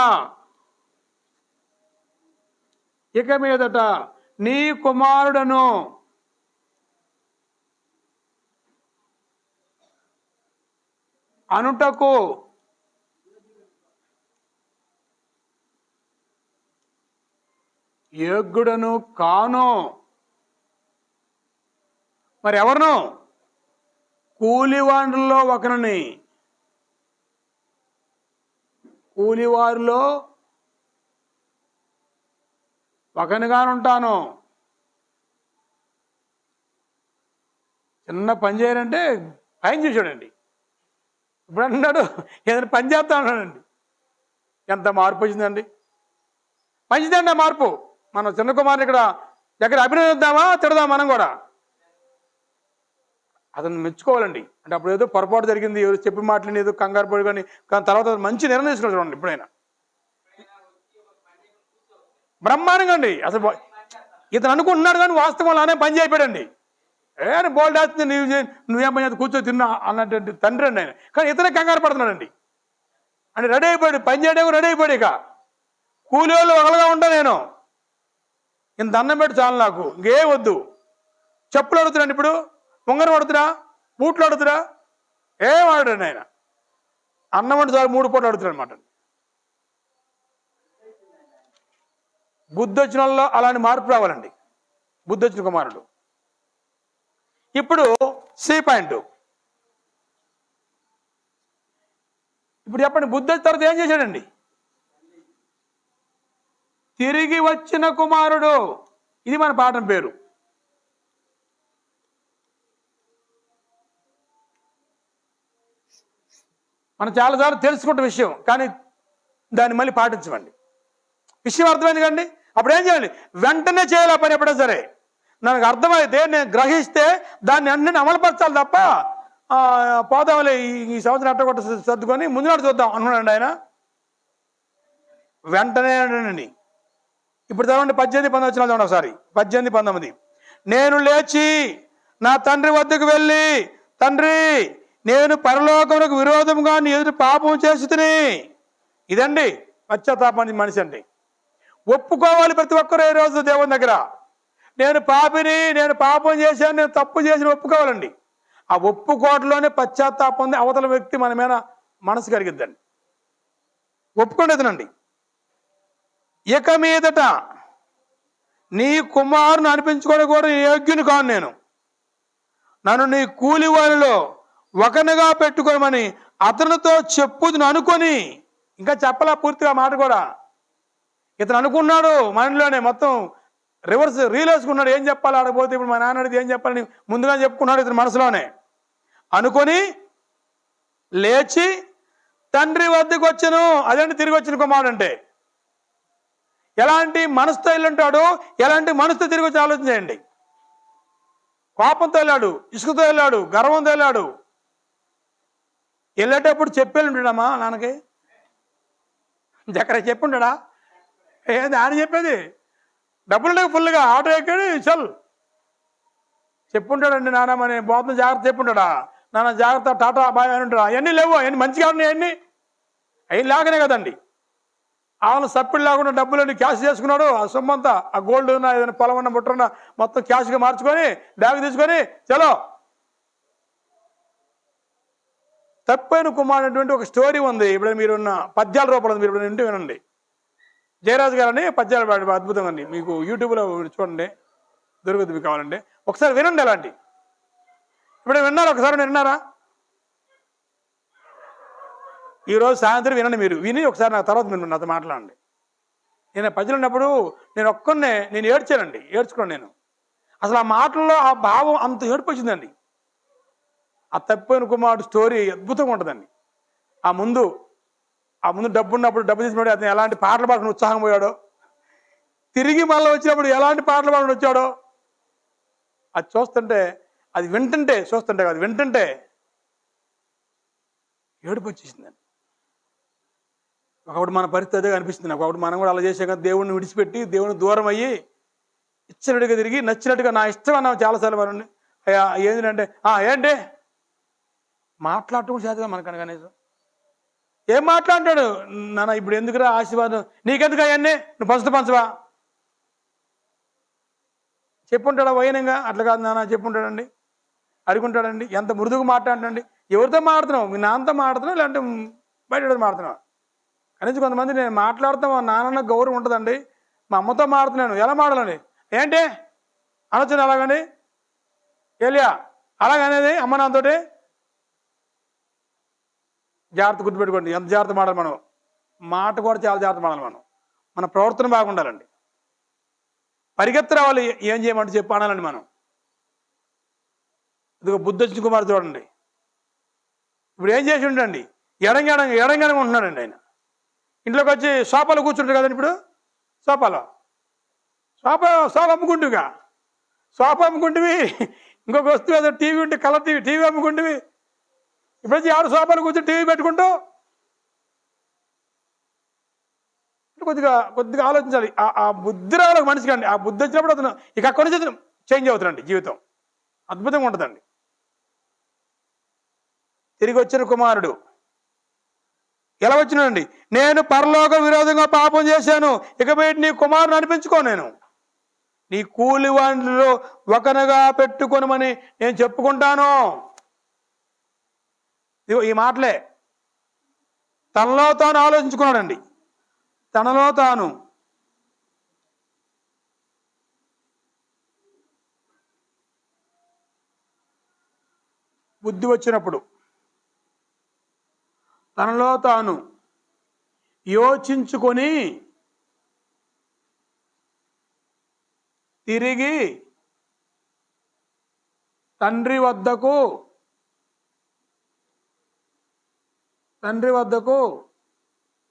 నీ కుమారుడను అనుటకు యోగ్యుడను కాను. మరి ఎవరినో? కూలివారిలో ఒకరిని. కూలివారిలో ఒకనిగానుంటాను. చిన్న పని చేయాలంటే పైన చూసాడండి. ఇప్పుడు అంటున్నాడు ఏదైనా పని చేస్తా ఉన్నాడండి. ఎంత మార్పు వచ్చిందండి. మంచిదండి ఆ మార్పు. మనం చిన్న కుమారుని ఎక్కడ అభినందిద్దామా తిడదాం? మనం కూడా అతను మెచ్చుకోవాలండి. అంటే అప్పుడు ఏదో పొరపాటు జరిగింది, ఎవరు చెప్పి మాట్లాడి ఏదో కంగారు పడి కానీ తర్వాత మంచి నిర్ణయం తీసుకున్నాడు చూడండి. ఇప్పుడైనా బ్రహ్మాండంగా అండి. అసలు ఇతను అనుకుంటున్నాడు కానీ వాస్తవం అలానే పని చేయలేదండి. బోల్డ్ వేస్తుంది, నువ్వేం పని చేస్తే కూర్చో తిన్నా అన్నటువంటి తండ్రి అండి ఆయన. కానీ ఇతనే కంగారు పడుతున్నాడండి. అంటే రెడీ అయిపోయాడు, పని చేయడానికి రెడీ అయిపోయాడు. ఇక కూలి వాళ్ళు ఒకలుగా ఉంటా, నేను ఇంత అన్నం పెట్టి చాలు, నాకు ఇంకే వద్దు. చెప్పులు అడుగుతున్నాడు, ఇప్పుడు ఉంగరం అడుగుతురా, బూట్లు అడుగుతురా, ఏం ఆడాడు ఆయన. అన్నం అంటే చాలు 3 పూటలు అడుగుతున్నాడు అనమాట. బుద్ధి వచ్చిన వాళ్ళు అలాంటి మార్పు రావాలండి. బుద్ధి వచ్చిన కుమారుడు. ఇప్పుడు సి పాయింట్. ఇప్పుడు చెప్పండి, బుద్ధి వచ్చిన తర్వాత ఏం చేశాడండి? తిరిగి వచ్చిన కుమారుడు. ఇది మన పాఠం పేరు. మనం చాలాసార్లు తెలుసుకుంటే విషయం, కానీ దాన్ని మళ్ళీ పాటించమండి. విషయం అర్థమైంది కండి. అప్పుడు ఏం చేయాలి? వెంటనే చేయాలి ఆ పని. ఎప్పుడైనా సరే నాకు అర్థమైతే, నేను గ్రహిస్తే దాన్ని అన్ని అమలుపరచాలి తప్ప పోదాంలే ఈ సంవత్సరం అట్టగొట్ట సర్దుకొని ముందు నాడు చూద్దాం అనుకున్నాడు ఆయన. వెంటనే అండి. ఇప్పుడు చదవండి 18-19 వచ్చిన చూడండి ఒకసారి. 18-19. నేను లేచి నా తండ్రి వద్దకు వెళ్ళి, తండ్రి నేను పరలోకమునకు విరోధంగా నీ ఎదురు పాపం చేస్తుని. ఇదండి పశ్చాత్తాపానికి మనిషి అండి. ఒప్పుకోవాలి ప్రతి ఒక్కరు ఈ రోజు దేవుని దగ్గర. నేను పాపిని, నేను పాపం చేశాను, నేను తప్పు చేసిన ఒప్పుకోవాలండి. ఆ ఒప్పుకోవడంలోనే పశ్చాత్తాపం ఉంది. అవతల వ్యక్తి మన మీద మనసు కలిగిద్దండి. ఒప్పుకోలేదనండి. ఇక మీదట నీ కుమారుని అనిపించుకోవడం కూడా యోగ్యుని కాను నేను. నన్ను నీ కూలి వారిలో ఒకనిగా పెట్టుకోమని అతనితో చెప్పుదును అనుకొని, ఇంకా చెప్పలా పూర్తిగా మాట కూడా. ఇతను అనుకున్నాడు మనలోనే, మొత్తం రివర్స్ రీల్ వేసుకున్నాడు. ఏం చెప్పాలి ఆడపోతే, ఇప్పుడు మా నాన్న అడిగితే ఏం చెప్పాలని ముందుగా చెప్పుకున్నాడు ఇతను మనసులోనే. అనుకొని లేచి తండ్రి వద్దకు వచ్చెను. అదేంటి తిరిగి వచ్చిన కుమారుడు అంటే? ఎలాంటి మనసుతో వెళ్ళుంటాడు, ఎలాంటి మనసుతో తిరిగి వచ్చి ఆలోచన చేయండి. కోపంతో వెళ్ళాడు, ఇసుకతో వెళ్ళాడు, గర్వంతో వెళ్ళాడు. వెళ్ళేటప్పుడు చెప్పేళ్ళుంటాడమ్మా నాన్నకి, ఎక్కడ చెప్పుంటాడా? ఏది ఆయన చెప్పేది? డబ్బులు లేక ఫుల్గా ఆటో ఎక్కాడు, చల్ చెప్పుంటాడండి. నాన్నమని బోధన జాగ్రత్త చెప్పుంటాడా? నాన్న జాగ్రత్త, టాటా బాయ్ అని ఉంటాడా? అవన్నీ లేవు. అవన్నీ మంచిగా ఉన్నాయి. అవి లాగానే కదండి. ఆమె సప్పిడి లేకుండా డబ్బులన్నీ క్యాష్ చేసుకున్నాడు. ఆ సొమ్మంతా, ఆ గోల్డ్ ఉన్న ఏదైనా పొలం ఉన్న బుట్టన్న మొత్తం క్యాష్గా మార్చుకొని బ్యాగ్ తీసుకొని చలో. తప్పైన కుమారుడు అనేటువంటి ఒక స్టోరీ ఉంది. ఇప్పుడు మీరున్న పద్యాల రూపంలో మీరు ఇప్పుడు ఇంటి వినండి. జయరాజు గారని పద్యాలు పాడు, అద్భుతంగా అండి. మీకు యూట్యూబ్లో చూడండి, దొరుకుతుంది మీకు కావాలంటే. ఒకసారి వినండి. అలాంటి ఇప్పుడు విన్నారా? ఒకసారి విన్నారా? ఈరోజు సాయంత్రం వినండి. మీరు విని ఒకసారి నా తర్వాత మీరు నాతో మాట్లాడండి. నేను పద్యలు ఉన్నప్పుడు నేను ఏడ్చానండి. ఏడ్చుకోండి. నేను అసలు ఆ మాటల్లో ఆ భావం అంత ఏడుపు వచ్చిందండి. ఆ తప్పిపోయిన కుమారుడు స్టోరీ అద్భుతంగా ఉంటుందండి. ఆ ముందు డబ్బు ఉన్నప్పుడు డబ్బు తీసుకున్నాడు, అతను ఎలాంటి పాటలు పాడుకుని ఉత్సాహం పోయాడో, తిరిగి మళ్ళీ వచ్చినప్పుడు ఎలాంటి పాటలు పాడుకుని వచ్చాడో అది చూస్తుంటే, అది వింటుంటే ఏడుపు వచ్చేసిందండి. ఒకప్పుడు మన పరిస్థితి అదే అనిపిస్తుంది నాకు. ఒకప్పుడు మనం కూడా అలా చేసే కదా, దేవుడిని విడిచిపెట్టి దేవుని దూరం అయ్యి ఇచ్చినట్టుగా తిరిగి నచ్చినట్టుగా నా ఇష్టం అన్నాం చాలాసార్లు. మనం అయ్యా ఏంటంటే ఏంటి మాట్లాడటం కూడా చేతగా మనకని కనీసం ఏం మాట్లాడతాడు? నాన్న ఇప్పుడు ఎందుకురా ఆశీర్వాదం, నీకెందుకు అవన్నీ, నువ్వు పసుపు పంచవా చెప్పుంటాడా? వైనంగా అట్లా కాదు నాన్న చెప్పుంటాడండి, అడుగుంటాడండి. ఎంత మృదుగా మాట్లాడండి. ఎవరితో మాడుతున్నావు? మీ నాన్నతో మాడుతున్నావు, లేదంటే బయట మాడుతున్నావు? కనీసం కొంతమంది నేను మాట్లాడుతాం, మా నాన్న గౌరవం ఉంటుందండి. మా అమ్మతో మాడుతున్నాను, ఎలా మాడాలండి? ఏంటి అనొచ్చును అలాగండి? ఏలియా అలాగనేది అమ్మ నాన్నతోటి? జాగ్రత్త గుర్తుపెట్టుకోండి. ఎంత జాగ్రత్త మాడాలి మనం. మాట కూడా చాలా జాగ్రత్త మాడాలి మనం. మన ప్రవర్తన బాగుండాలండి. పరిగెత్తి రావాలి. ఏం చేయమంటే చెప్పు అనాలండి మనం. ఇదిగో బుద్ధొచ్చిన కుమారుడు చూడండి. ఇప్పుడు ఏం చేసి ఉండండి, ఎడంగానే ఉంటున్నాడండి ఆయన. ఇంట్లోకి వచ్చి సోఫాలో కూర్చుంటాడు కదండి. ఇప్పుడు సోఫా అమ్ముకుంటుగా, సోఫా అమ్ముకుంటువి. ఇంకొక వస్తువు ఏదో టీవీ ఉంటే కలర్ టీవీ అమ్ముకుంటువి. ఇప్పుడు వచ్చి 6 సోఫాలు కూర్చొని టీవీ పెట్టుకుంటూ కొద్దిగా ఆలోచించాలి. ఆ బుద్ధి రావాలి మనిషికి అండి. ఆ బుద్ధి వచ్చినప్పుడు అతను ఇక అక్కడి నుంచి అతను చేంజ్ అవుతాడండి. జీవితం అద్భుతంగా ఉంటుందండి. తిరిగి వచ్చిన కుమారుడు ఎలా వచ్చినాడండి? నేను పరలోక విరోధంగా పాపం చేశాను, ఇక బయట నీ కుమారుని అనిపించుకో, నేను నీ కూలి వారిలో ఒకనగా పెట్టుకొనమని నేను చెప్పుకుంటాను. ఈ మాటలే తనలో తాను ఆలోచించుకున్నాడండి. తనలో తాను బుద్ధి వచ్చినప్పుడు తనలో తాను యోచించుకొని తిరిగి తండ్రి వద్దకు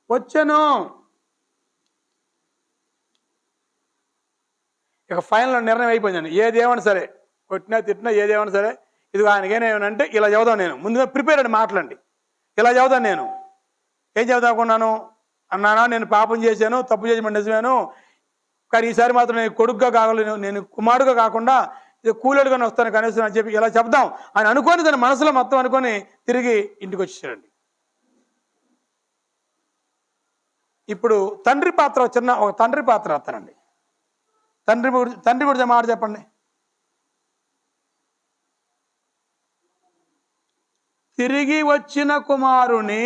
వచ్చెను. ఇక ఫైనల్ నిర్ణయం అయిపోయిందండి. ఏదేమన్నా సరే, కొట్టినా తిట్టినా ఏదేమన్నా సరే, ఇది ఆయనకేనేమనంటే ఇలా చదువుతాను. నేను ముందుగా ప్రిపేర్ అండి మాటలండి. ఇలా చదువుతాను. నేను ఏం చదువుకున్నాను అన్నానా? నేను పాపం చేశాను, తప్పు చేసి నిజమేను, కానీ ఈసారి మాత్రం నేను కొడుకుగా కాగలను, నేను కుమారుడుగా కాకుండా కూలడుగానే వస్తాను కనీసం అని చెప్పి ఇలా చెప్దాం అని అనుకొని తన మనసులో మొత్తం అనుకొని తిరిగి ఇంటికి వచ్చేసాడండి. ఇప్పుడు తండ్రి పాత్ర ఒక తండ్రి పాత్ర వస్తానండి. తండ్రి గురించి మాట చెప్పండి. తిరిగి వచ్చిన కుమారుని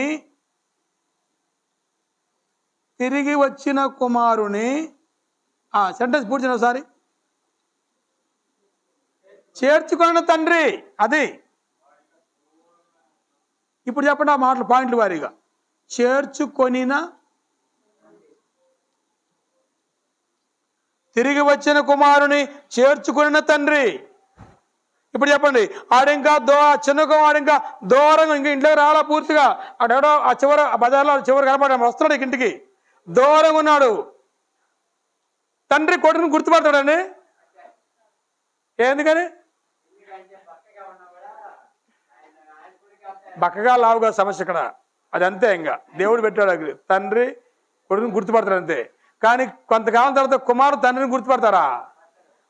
తిరిగి వచ్చిన కుమారుని సెంటెన్స్ పూర్తి చేయండి ఒకసారి. చేర్చుకున్న తండ్రి. అది ఇప్పుడు చెప్పండి ఆ మాటలు పాయింట్లు వారీగా. చేర్చుకొనిన, తిరిగి వచ్చిన కుమారుని చేర్చుకున్న తండ్రి. ఇప్పుడు చెప్పండి, ఆడింకా చిన్న కుమారుడు ఇంకా దూరంగా, ఇంకా ఇంట్లోకి రాలా పూర్తిగా. ఆడెవడో ఆ చివర ఆ బజార్లో చివరి కనపడ వస్తున్నాడు ఇంటికి, దూరంగా ఉన్నాడు. తండ్రి కొడుకుని గుర్తుపడతాడండి. ఎందుకని? బక్కగా లావుగా సమస్య ఇక్కడ. అది అంతే, ఇంకా దేవుడు పెట్టాడు. తండ్రి కొడుకుని గుర్తుపడతాడు అంతే. కానీ కొంతకాలం తర్వాత కుమారుడు తండ్రిని గుర్తుపడతారా?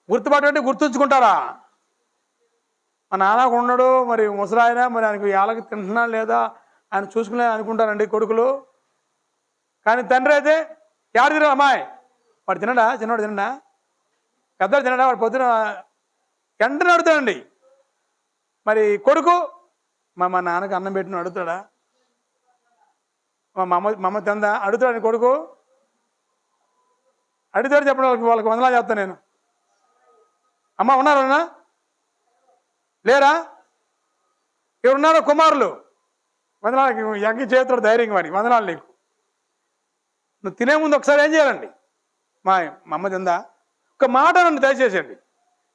గుర్తుపట్టే గుర్తుంచుకుంటారా? మా నాన్నకు ఉన్నాడు, మరి ముసలాయన, మరి ఆయనకు ఏళ్ళకి తింటున్నా లేదా ఆయన చూసుకునే అనుకుంటారండి కొడుకులు. కానీ తండ్రి అయితే ఎవరు తినడు? అమ్మాయి వాడు తినడా? చిన్నవాడు తినడా? పెద్దవాడు తినడా? వాడు పొద్దున వెంటనే అడుగుతాడండి. మరి కొడుకు మా నాన్నకి అన్నం పెట్టిన అడుగుతాడా? మా అమ్మ తిందా అడుగుతాడు కొడుకు? అడుగుతాడు. చెప్పండి వాళ్ళకి వందలా చెప్తాను నేను. అమ్మ ఉన్నారన్నా? లేరా? ఎవరున్నారో కుమారులు? వందనాలకి ఎంకి చేతుడు ధైర్యంగా వాడికి వందనాలు నీకు. నువ్వు తినే ముందు ఒకసారి ఏం చేయాలండి? మా అమ్మ తిందా? ఒక మాట నన్ను దయచేసేయండి.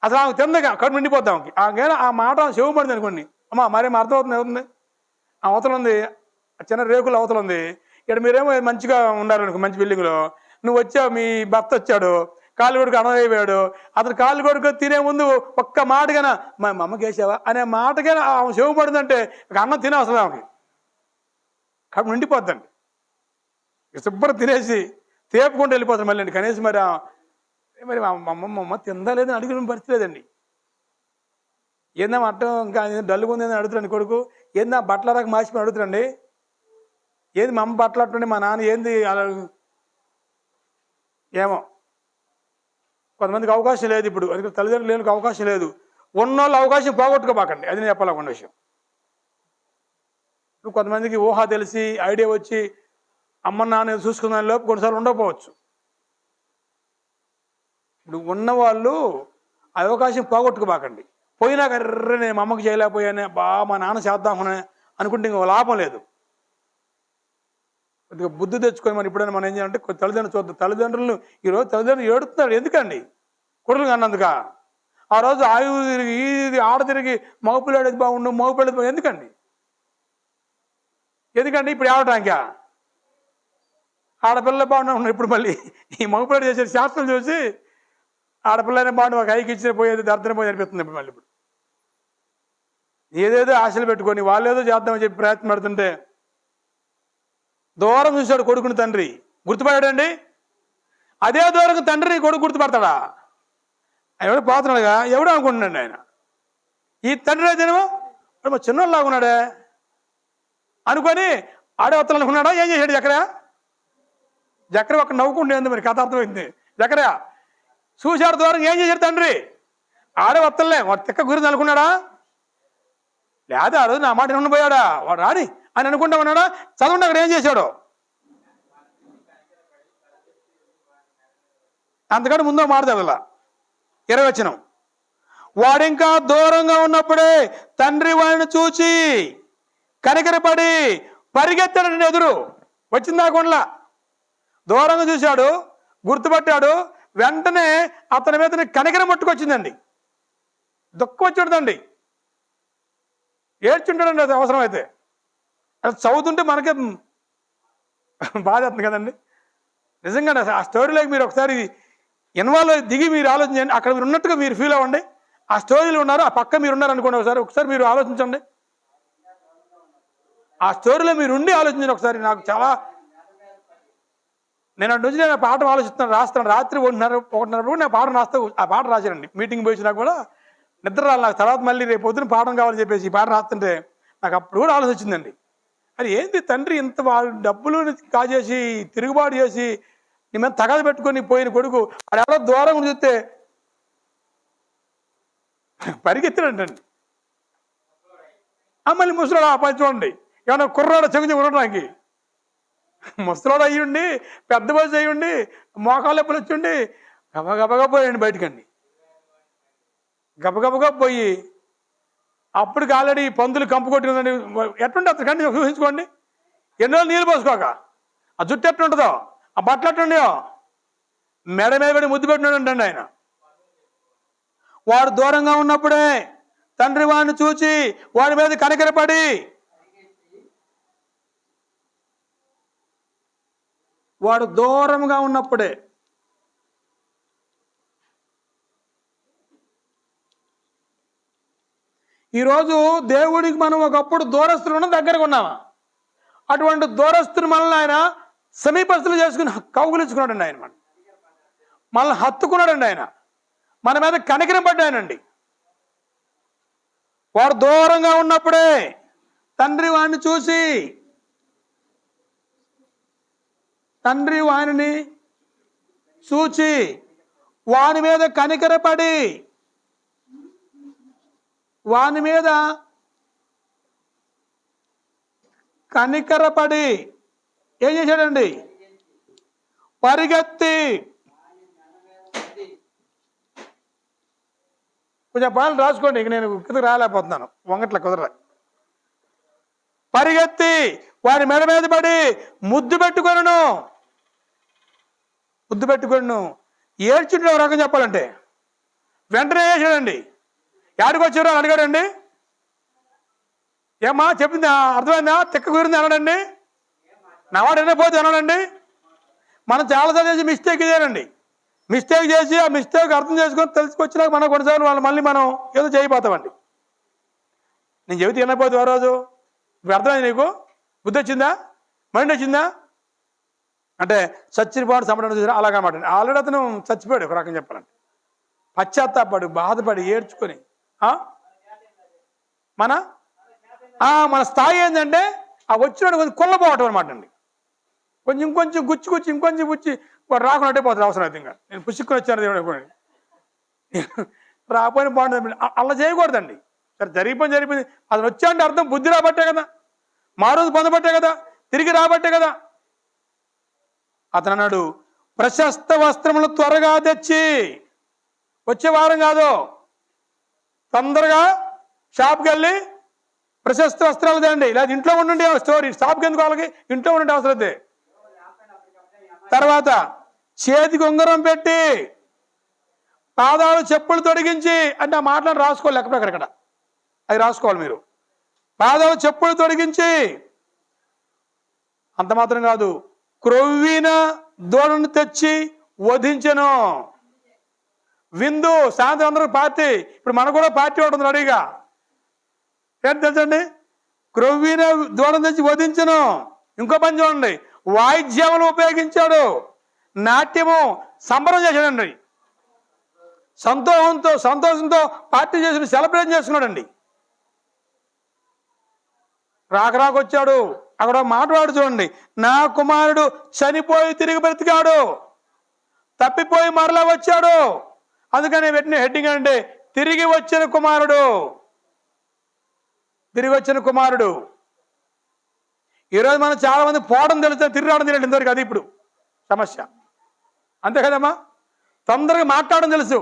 అసలు ఆమెకు తిందగా కడుపు నిండిపోద్దాం. ఆమె ఆ మాట చెవు పడింది అనుకోండి, అమ్మ మరేం అర్థమవుతుంది. అవుతుంది ఆ అవతల ఉంది, చిన్న రేకులు అవతల ఉంది. ఇక్కడ మీరేమో మంచిగా ఉన్నారనుకో, మంచి బిల్డింగ్లో. నువ్వు వచ్చావు, మీ భర్త వచ్చాడు, కాళ్ళు కొడుకు అనవైపోయాడు. అతను కాళ్ళు కొడుకు తినే ముందు ఒక్క మాటగానే మా అమ్మకి వేసావా అనే మాటగానే ఆమె చెవు పడిందంటే అన్నం తినే అవసరం ఆమెకి కడుపు నిండిపోద్దండి. శుభ్రం తినేసి తేపుకుంటూ వెళ్ళిపోతాను మళ్ళీ. కనీసం మరి మా అమ్మ తిందా లేదని అడిగిన పరిస్థితి లేదండి. ఏందా అట్టం ఇంకా డల్లుగా ఉందని అడుగుతాండి కొడుకు. ఏందా బట్టల రకం మార్చిపోయి అడుగుతాండి. ఏంది మా అమ్మ బట్టలు అట్టండి, మా నాన్న ఏంది అలా. ఏమో కొంతమందికి అవకాశం లేదు ఇప్పుడు, అది తల్లిదండ్రులు లేనికి అవకాశం లేదు. ఉన్నోళ్ళు అవకాశం పోగొట్టుకోబాకండి, అది నేను చెప్పాలనుకున్న విషయం. ఇప్పుడు కొంతమందికి ఊహ తెలిసి ఐడియా వచ్చి అమ్మ నాన్న చూసుకున్న లోపు కొన్నిసార్లు ఉండకపోవచ్చు. ఇప్పుడు ఉన్నవాళ్ళు అవకాశం పోగొట్టుకోబాకండి. పోయినాక నేను మా అమ్మకి చేయలేకపోయానే, మా నాన్న చేద్దామని అనుకుంటే ఇంకో లాభం లేదు. కొద్దిగా బుద్ధి తెచ్చుకొని మనం ఇప్పుడైనా మనం ఏం చేయాలంటే తల్లిదండ్రులు చూద్దాం. తల్లిదండ్రులను ఈరోజు తల్లిదండ్రులు ఏడుతున్నారు ఎందుకండి? కొడుకులు అన్నందుక. ఆ రోజు ఆయువు తిరిగి ఇది ఆడ తిరిగి మగపిల్లాడేది బాగుండు, మగపిల్లది బాగుండు ఎందుకండి? ఇప్పుడు ఏడటానికా? ఆడపిల్ల బాగున్నా ఇప్పుడు మళ్ళీ ఈ మగపిల్లడు చేసే శాస్త్రం చూసి ఆడపిల్లనే బాగుండు, ఒక ఐకి ఇచ్చిన పోయేది దర్దన పోయి అనిపిస్తుంది. ఇప్పుడు మళ్ళీ ఏదేదో ఆశలు పెట్టుకొని వాళ్ళేదో చేద్దామని చెప్పి ప్రయత్నం పెడుతుంటే దూరం చూశాడు కొడుకుని తండ్రి. గుర్తుపడాడండి? అదే దూరం తండ్రిని కొడుకు గుర్తుపడతాడా? ఎవడు పోతున్నాడుగా, ఎవడు అనుకుంటున్నాడు ఆయన. ఈ తండ్రి అయితేనేమో మా చిన్నోళ్ళలాగా ఉన్నాడే అనుకొని ఆడవతలు అనుకున్నాడా? ఏం చేశాడు జకర ఒక నవ్వుకుంటే మరి కథ అర్థమైంది. జకర చూశాడు దూరం, ఏం చేశాడు తండ్రి? ఆడవత్తలే వాడు తిక్క గురించి అనుకున్నాడా? లేదా ఆ రోజు నా మాట ఉండిపోయాడా వాడు రాని అని అనుకుంటా ఉన్నాడా? చదవండి అక్కడ ఏం చేశాడు. అంతకంటే ముందో మాట చదవాల. 20వ వచనం. వాడింకా దూరంగా ఉన్నప్పుడే తండ్రి వాడిని చూచి కనికరపడి పరిగెత్తాడు ఎదురు. వచ్చిందా కొండలా దూరంగా చూశాడు, గుర్తుపట్టాడు. వెంటనే అతని మీద కనికరం పట్టుకొచ్చిందండి. దుఃఖం వచ్చి ఏడ్చుంటాడండి. అది అవసరం అయితే అది చదువుతుంటే మనకే బాధ అవుతుంది కదండి. నిజంగానే ఆ స్టోరీలోకి మీరు ఒకసారి ఇన్వాల్వ్ దిగి మీరు ఆలోచించండి. అక్కడ మీరు ఉన్నట్టుగా మీరు ఫీల్ అవ్వండి. ఆ స్టోరీలో ఉన్నారు, ఆ పక్క మీరు ఉన్నారు అనుకోండి. ఒకసారి మీరు ఆలోచించండి. ఆ స్టోరీలో మీరు ఉండి ఆలోచించండి ఒకసారి. నాకు చాలా నేను అటు నుంచి నేను పాట ఆలోచిస్తున్నాను, రాస్తాను. రాత్రి 1:30 నేను పాట రాస్తా. ఆ పాట రాశానండి. మీటింగ్ పోయినా కూడా నిద్ర రాలి నాకు. తర్వాత మళ్ళీ రేపు పొద్దున పాఠం కావాలని చెప్పేసి ఈ పాట రాస్తుంటే నాకు అప్పుడు కూడా ఆలోచన వచ్చిందండి. అది ఏంటి తండ్రి ఇంత డబ్బులు కాజేసి తిరుగుబాటు చేసి నీ మీద తగాద పెట్టుకొని పోయిన కొడుకు అది ఎవరో దూరం చూస్తే పరిగెత్తినంటండి. మళ్ళీ ముసలాడు ఆ పని చూడండి, ఏమన్నా కుర్రాడు చెంగు ఉండడానికి ముసలోడు అయ్యుండి, పెద్ద వయసు అయ్యుండి, మోకాలు ఎప్పులు వచ్చిండి గబగబగా పోయండి బయటకండి. గబగబగా పోయి అప్పటికి ఆల్రెడీ పందులు కంపు కొట్టిందండి. ఎట్టుండి అతను కండి ఊహించుకోండి. ఎన్ని రోజులు నీళ్ళు పోసుకోక ఆ జుట్టు ఎట్టుంటుందో, ఆ బట్టలు ఎట్టుండయో, మెడ మీద పడి ముద్దు పెట్టినాడంటండి ఆయన. వాడు దూరంగా ఉన్నప్పుడే తండ్రి వాడిని చూచి వాడి మీద కనికరపడి, వాడు దూరంగా ఉన్నప్పుడే. ఈరోజు దేవుడికి మనం ఒకప్పుడు దూరస్తులు దగ్గరగా ఉన్నామా? అటువంటి దూరస్తులు మనల్ని ఆయన సమీపస్తులు చేసుకుని కౌగులించుకున్నాడండి. ఆయన మనల్ని హత్తుకున్నాడండి. ఆయన మన మీద కనికరం పడ్డాయనండి. వాడు దూరంగా ఉన్నప్పుడే తండ్రి వాడిని చూసి, తండ్రి వాణిని చూచి వాని మీద కనికరపడి, వాని మీద కనికరపడి ఏం చేశాడండి? పరిగెత్తి. కొంచెం పాలు రాసుకోండి, ఇక నేను కిందకు రాలేకపోతున్నాను, వంగట్ల కుదర. పరిగెత్తి వారి మెడ మీద పడి ముద్దు పెట్టుకొను. ముద్దు పెట్టుకొను ఏడ్చుంటే ఒక రకం చెప్పాలంటే వెంటనే చేశాడండి. యాడికి వచ్చారో అని అడిగాడండి. ఏమ్మా చెప్పింది అర్థమైందా? తిక్క కుదిరింది అన్నాడండి. నావాడు వినపోతే అన్నాడండి. మనం చాలాసార్లు చేసి మిస్టేక్ ఇదేనండి. మిస్టేక్ చేసి ఆ మిస్టేక్ అర్థం చేసుకొని తెలుసుకొచ్చినాక మనం కొన్నిసార్లు వాళ్ళు మళ్ళీ మనం ఏదో చేయబోతామండి. నేను చెబితే వినకపోతే ఓ రోజు ఇప్పుడు అర్థమైంది, నీకు బుద్ధి వచ్చిందా, మైండ్ వచ్చిందా అంటే చచ్చిపోయాడు సంబడం చూసారా అలాగనమాట. ఆల్రెడీ అతను చచ్చిపోయాడు ఒక రకం చెప్పాలంటే. పశ్చాత్తాపడి బాధపడి ఏడ్చుకొని మన స్థాయి ఏంటంటే ఆ వచ్చినాడు కొంచెం కుళ్ళపోవటం అనమాట అండి. కొంచెం ఇంకొంచెం గుచ్చి ఇంకొంచెం గుచ్చి వాడు రాకుండా పోతుంది అవసరం అయితే. ఇంకా నేను పుచ్చుకొని వచ్చాను దేవుడు అనుకోండి, రాకపోయిన బాగుంటుంది. అలా చేయకూడదండి. సరే జరిగిపోయింది. అతను వచ్చాడంటే అర్థం బుద్ధి రాబట్టే కదా, మారోజు పొందబట్టే కదా, తిరిగి రాబట్టే కదా. అతను అన్నాడు, ప్రశస్త వస్త్రములు త్వరగా తెచ్చి, వచ్చే వారం కాదు, తొందరగా షాప్కి వెళ్ళి ప్రశస్త వస్త్రాలు తేండి. లేదా ఇంట్లో ఉండండి. స్టోరీ షాప్కి ఎందుకు వాళ్ళకి, ఇంట్లో ఉండండి అవసరం అయితే. తర్వాత చేతికి ఉంగరం పెట్టి, పాదాలు చెప్పులు తొడిగించి, అంటే ఆ మాటలను రాసుకోవాలి లెక్క ప్రకారం ఇక్కడ, అవి రాసుకోవాలి మీరు. పాదాలు చెప్పులు తొడిగించి, అంత మాత్రం కాదు, క్రొవ్విన దూడను తెచ్చి వధించెను. విందు సాయంత్రం అందరూ పార్టీ. ఇప్పుడు మనకు కూడా పార్టీ ఉంటుంది రెడీగా. ఏంటి తెలుసండి? క్రొవ్విన దూడను తెచ్చి వధించెను. ఇంకో పని చూడండి, వాయిద్యములు ఉపయోగించాడు, నాట్యము సంబరం చేశాడండి. సంతోషంతో పార్టీ చేసి సెలబ్రేట్ చేసుకున్నాడండి. రాకొచ్చాడు. అక్కడ మాట్లాడు చూడండి, నా కుమారుడు చనిపోయి తిరిగి బ్రతికాడు, తప్పిపోయి మరలా వచ్చాడు. అందుకని పెట్టిన హెడ్డింగ్ అంటే తిరిగి వచ్చిన కుమారుడు. తిరిగి వచ్చిన కుమారుడు. ఈరోజు మనం చాలా మంది పోవడం తెలుసు, తిరిగి రావడం తెలియదు ఇంతవరకు. అది ఇప్పుడు సమస్య, అంతే కదమ్మా. తొందరగా మాట్లాడడం తెలుసు,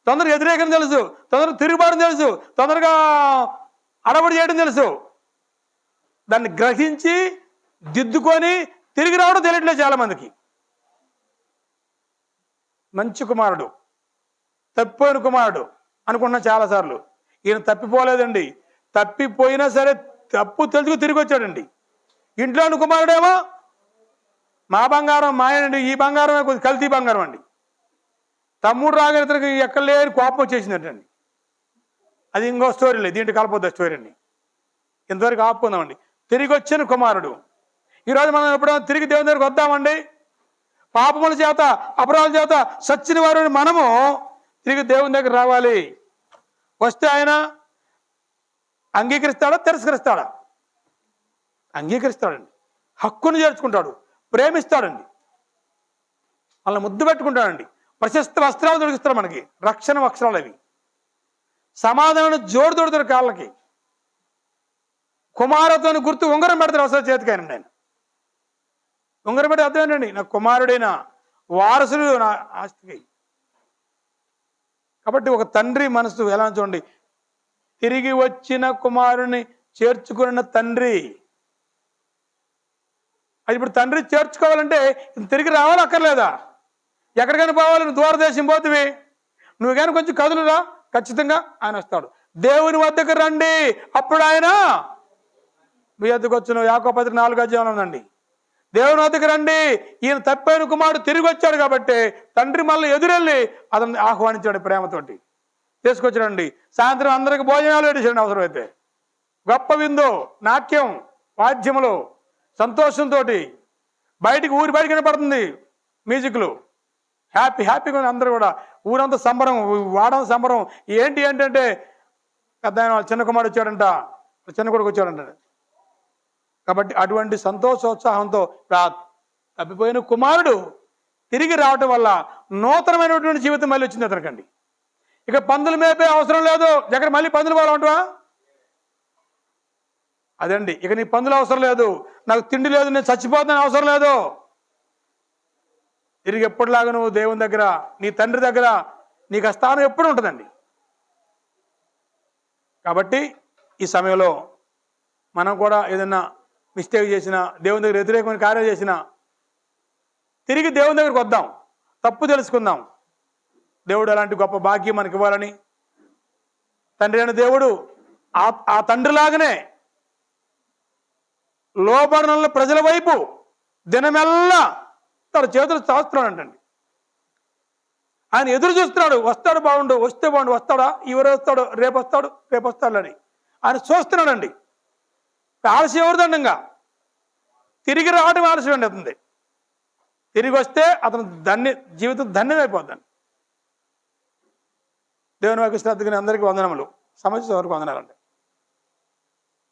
తొందరగా వ్యతిరేకం తెలుసు, తొందరగా తిరుగుబాటు తెలుసు, తొందరగా అడవుడు చేయడం తెలుసు. దాన్ని గ్రహించి దిద్దుకొని తిరిగి రావడం తెలియట్లేదు చాలా మందికి. మంచి కుమారుడు, తప్పిపోయిన కుమారుడు అనుకున్నాం చాలాసార్లు. ఈయన తప్పిపోలేదండి. తప్పిపోయినా సరే తప్పు తెలుసుకు తిరిగి వచ్చాడండి. ఇంట్లోని కుమారుడేమో మా బంగారం మాయనండి, ఈ బంగారమే కొద్ది కల్తీ బంగారం అండి. తమ్ముడు రాగానే ఇతనికి ఎక్కడ లేని కోపం వచ్చేసిందంటండి. అది ఇంకో స్టోరీ లేదు, దీంట్లో కలపొద్దు స్టోరీ అండి. ఇంతవరకు ఆపుకుందామండి. తిరిగి వచ్చిన కుమారుడు. ఈరోజు మనం ఎప్పుడైనా తిరిగి దేవుని దగ్గరికి వద్దామండి. పాపముల చేత అపరాధుల చేత సచ్చిన వారిని మనము తిరిగి దేవుని దగ్గర రావాలి. వస్తే ఆయన అంగీకరిస్తాడా, తిరస్కరిస్తాడా? అంగీకరిస్తాడండి. హక్కును చేర్చుకుంటాడు, ప్రేమిస్తాడండి, వాళ్ళని ముద్దు పెట్టుకుంటాడండి. ప్రశస్త వస్త్రాలు దొరికిస్తాడు మనకి, రక్షణ వస్త్రాలు అవి. సమాధానం జోడు దొరుకుతాడు కాళ్ళకి. కుమారతోని గుర్తు ఉంగరం పెడతాడు అవసరం చేతికైనా. ఆయన ఉంగరం పెట్టి అర్థం ఏంటండి? నా కుమారుడైన వారసుడు నా ఆస్తికి. కాబట్టి ఒక తండ్రి మనసు ఎలా చూడండి, తిరిగి వచ్చిన కుమారుని చేర్చుకున్న తండ్రి. అది ఇప్పుడు తండ్రి చేర్చుకోవాలంటే తిరిగి రావాలి అక్కర్లేదా? ఎక్కడికైనా పోవాలి, నువ్వు దూరదేశం పోతువి, నువ్వు కానీ కొంచెం కదులురా, ఖచ్చితంగా ఆయన వస్తాడు. దేవుని వద్దకు రండి, అప్పుడు ఆయన మీ వద్దకు వచ్చును. యాకోబు పత్రిక 4వ అధ్యాయంలో ఉందండి. దేవుని వద్దకు రండి, ఈయన తప్పైన కుమారుడు తిరిగి వచ్చాడు కాబట్టి తండ్రి మళ్ళీ ఎదురెళ్ళి అతన్ని ఆహ్వానించాడు, ప్రేమతోటి తీసుకొచ్చాడండి. సాయంత్రం అందరికి భోజనాలు పెట్టేసాడు అవసరమైతే. గొప్ప విందు, నాట్యం, వాద్యములు, సంతోషంతో బయటికి ఊరి బయట కనపడుతుంది మ్యూజిక్లు, హ్యాపీగా ఉంది అందరూ కూడా. ఊరంతా సంబరం, వాడంతా సంబరం. ఏంటంటే పెద్ద ఆయన చిన్న కుమారుడు వచ్చాడంట, చిన్న కొడుకు వచ్చాడంట. కాబట్టి అటువంటి సంతోషోత్సాహంతో తప్పిపోయిన కుమారుడు తిరిగి రావటం వల్ల నూతనమైనటువంటి జీవితం మళ్ళీ వచ్చింది అతనికండి. ఇక పందులు మేపే అవసరం లేదు, దగ్గర మళ్ళీ పందులు పోవాలంటవా? అదండి, ఇక నీ పందులు అవసరం లేదు, నాకు తిండి లేదు, నేను చచ్చిపోతాను అవసరం లేదు. తిరిగి ఎప్పటిలాగా నువ్వు దేవుని దగ్గర, నీ తండ్రి దగ్గర నీకు ఆ స్థానం ఎప్పుడు ఉంటుందండి. కాబట్టి ఈ సమయంలో మనం కూడా ఏదైనా మిస్టేక్ చేసినా, దేవుని దగ్గర వ్యతిరేకమైన కార్యాలు చేసినా తిరిగి దేవుని దగ్గరికి వద్దాం, తప్పు తెలుసుకుందాం. దేవుడు అలాంటి గొప్ప భాగ్యం మనకి ఇవ్వాలని, తండ్రి అయిన దేవుడు ఆ తండ్రిలాగానే లోబడిన ప్రజల వైపు దినమెల్లా తన చేతులు చాస్తున్నాడంటండి. ఆయన ఎదురు చూస్తున్నాడు, వస్తాడు బాగుండు, వస్తే బాగుండు, వస్తాడా, ఎవరు వస్తాడు, రేపు వస్తాడు అని ఆయన చూస్తున్నాడండి. ఆలస్యం ఎవరిదండంగా, తిరిగి రావడం ఆలస్యం అవుతుంది. తిరిగి వస్తే అతను జీవితం ధన్యమైపోద్దండి. దేవుని వాక్య శ్రద్ధకి అందరికీ వందనములు. సమస్య వరకు వందనాలండి.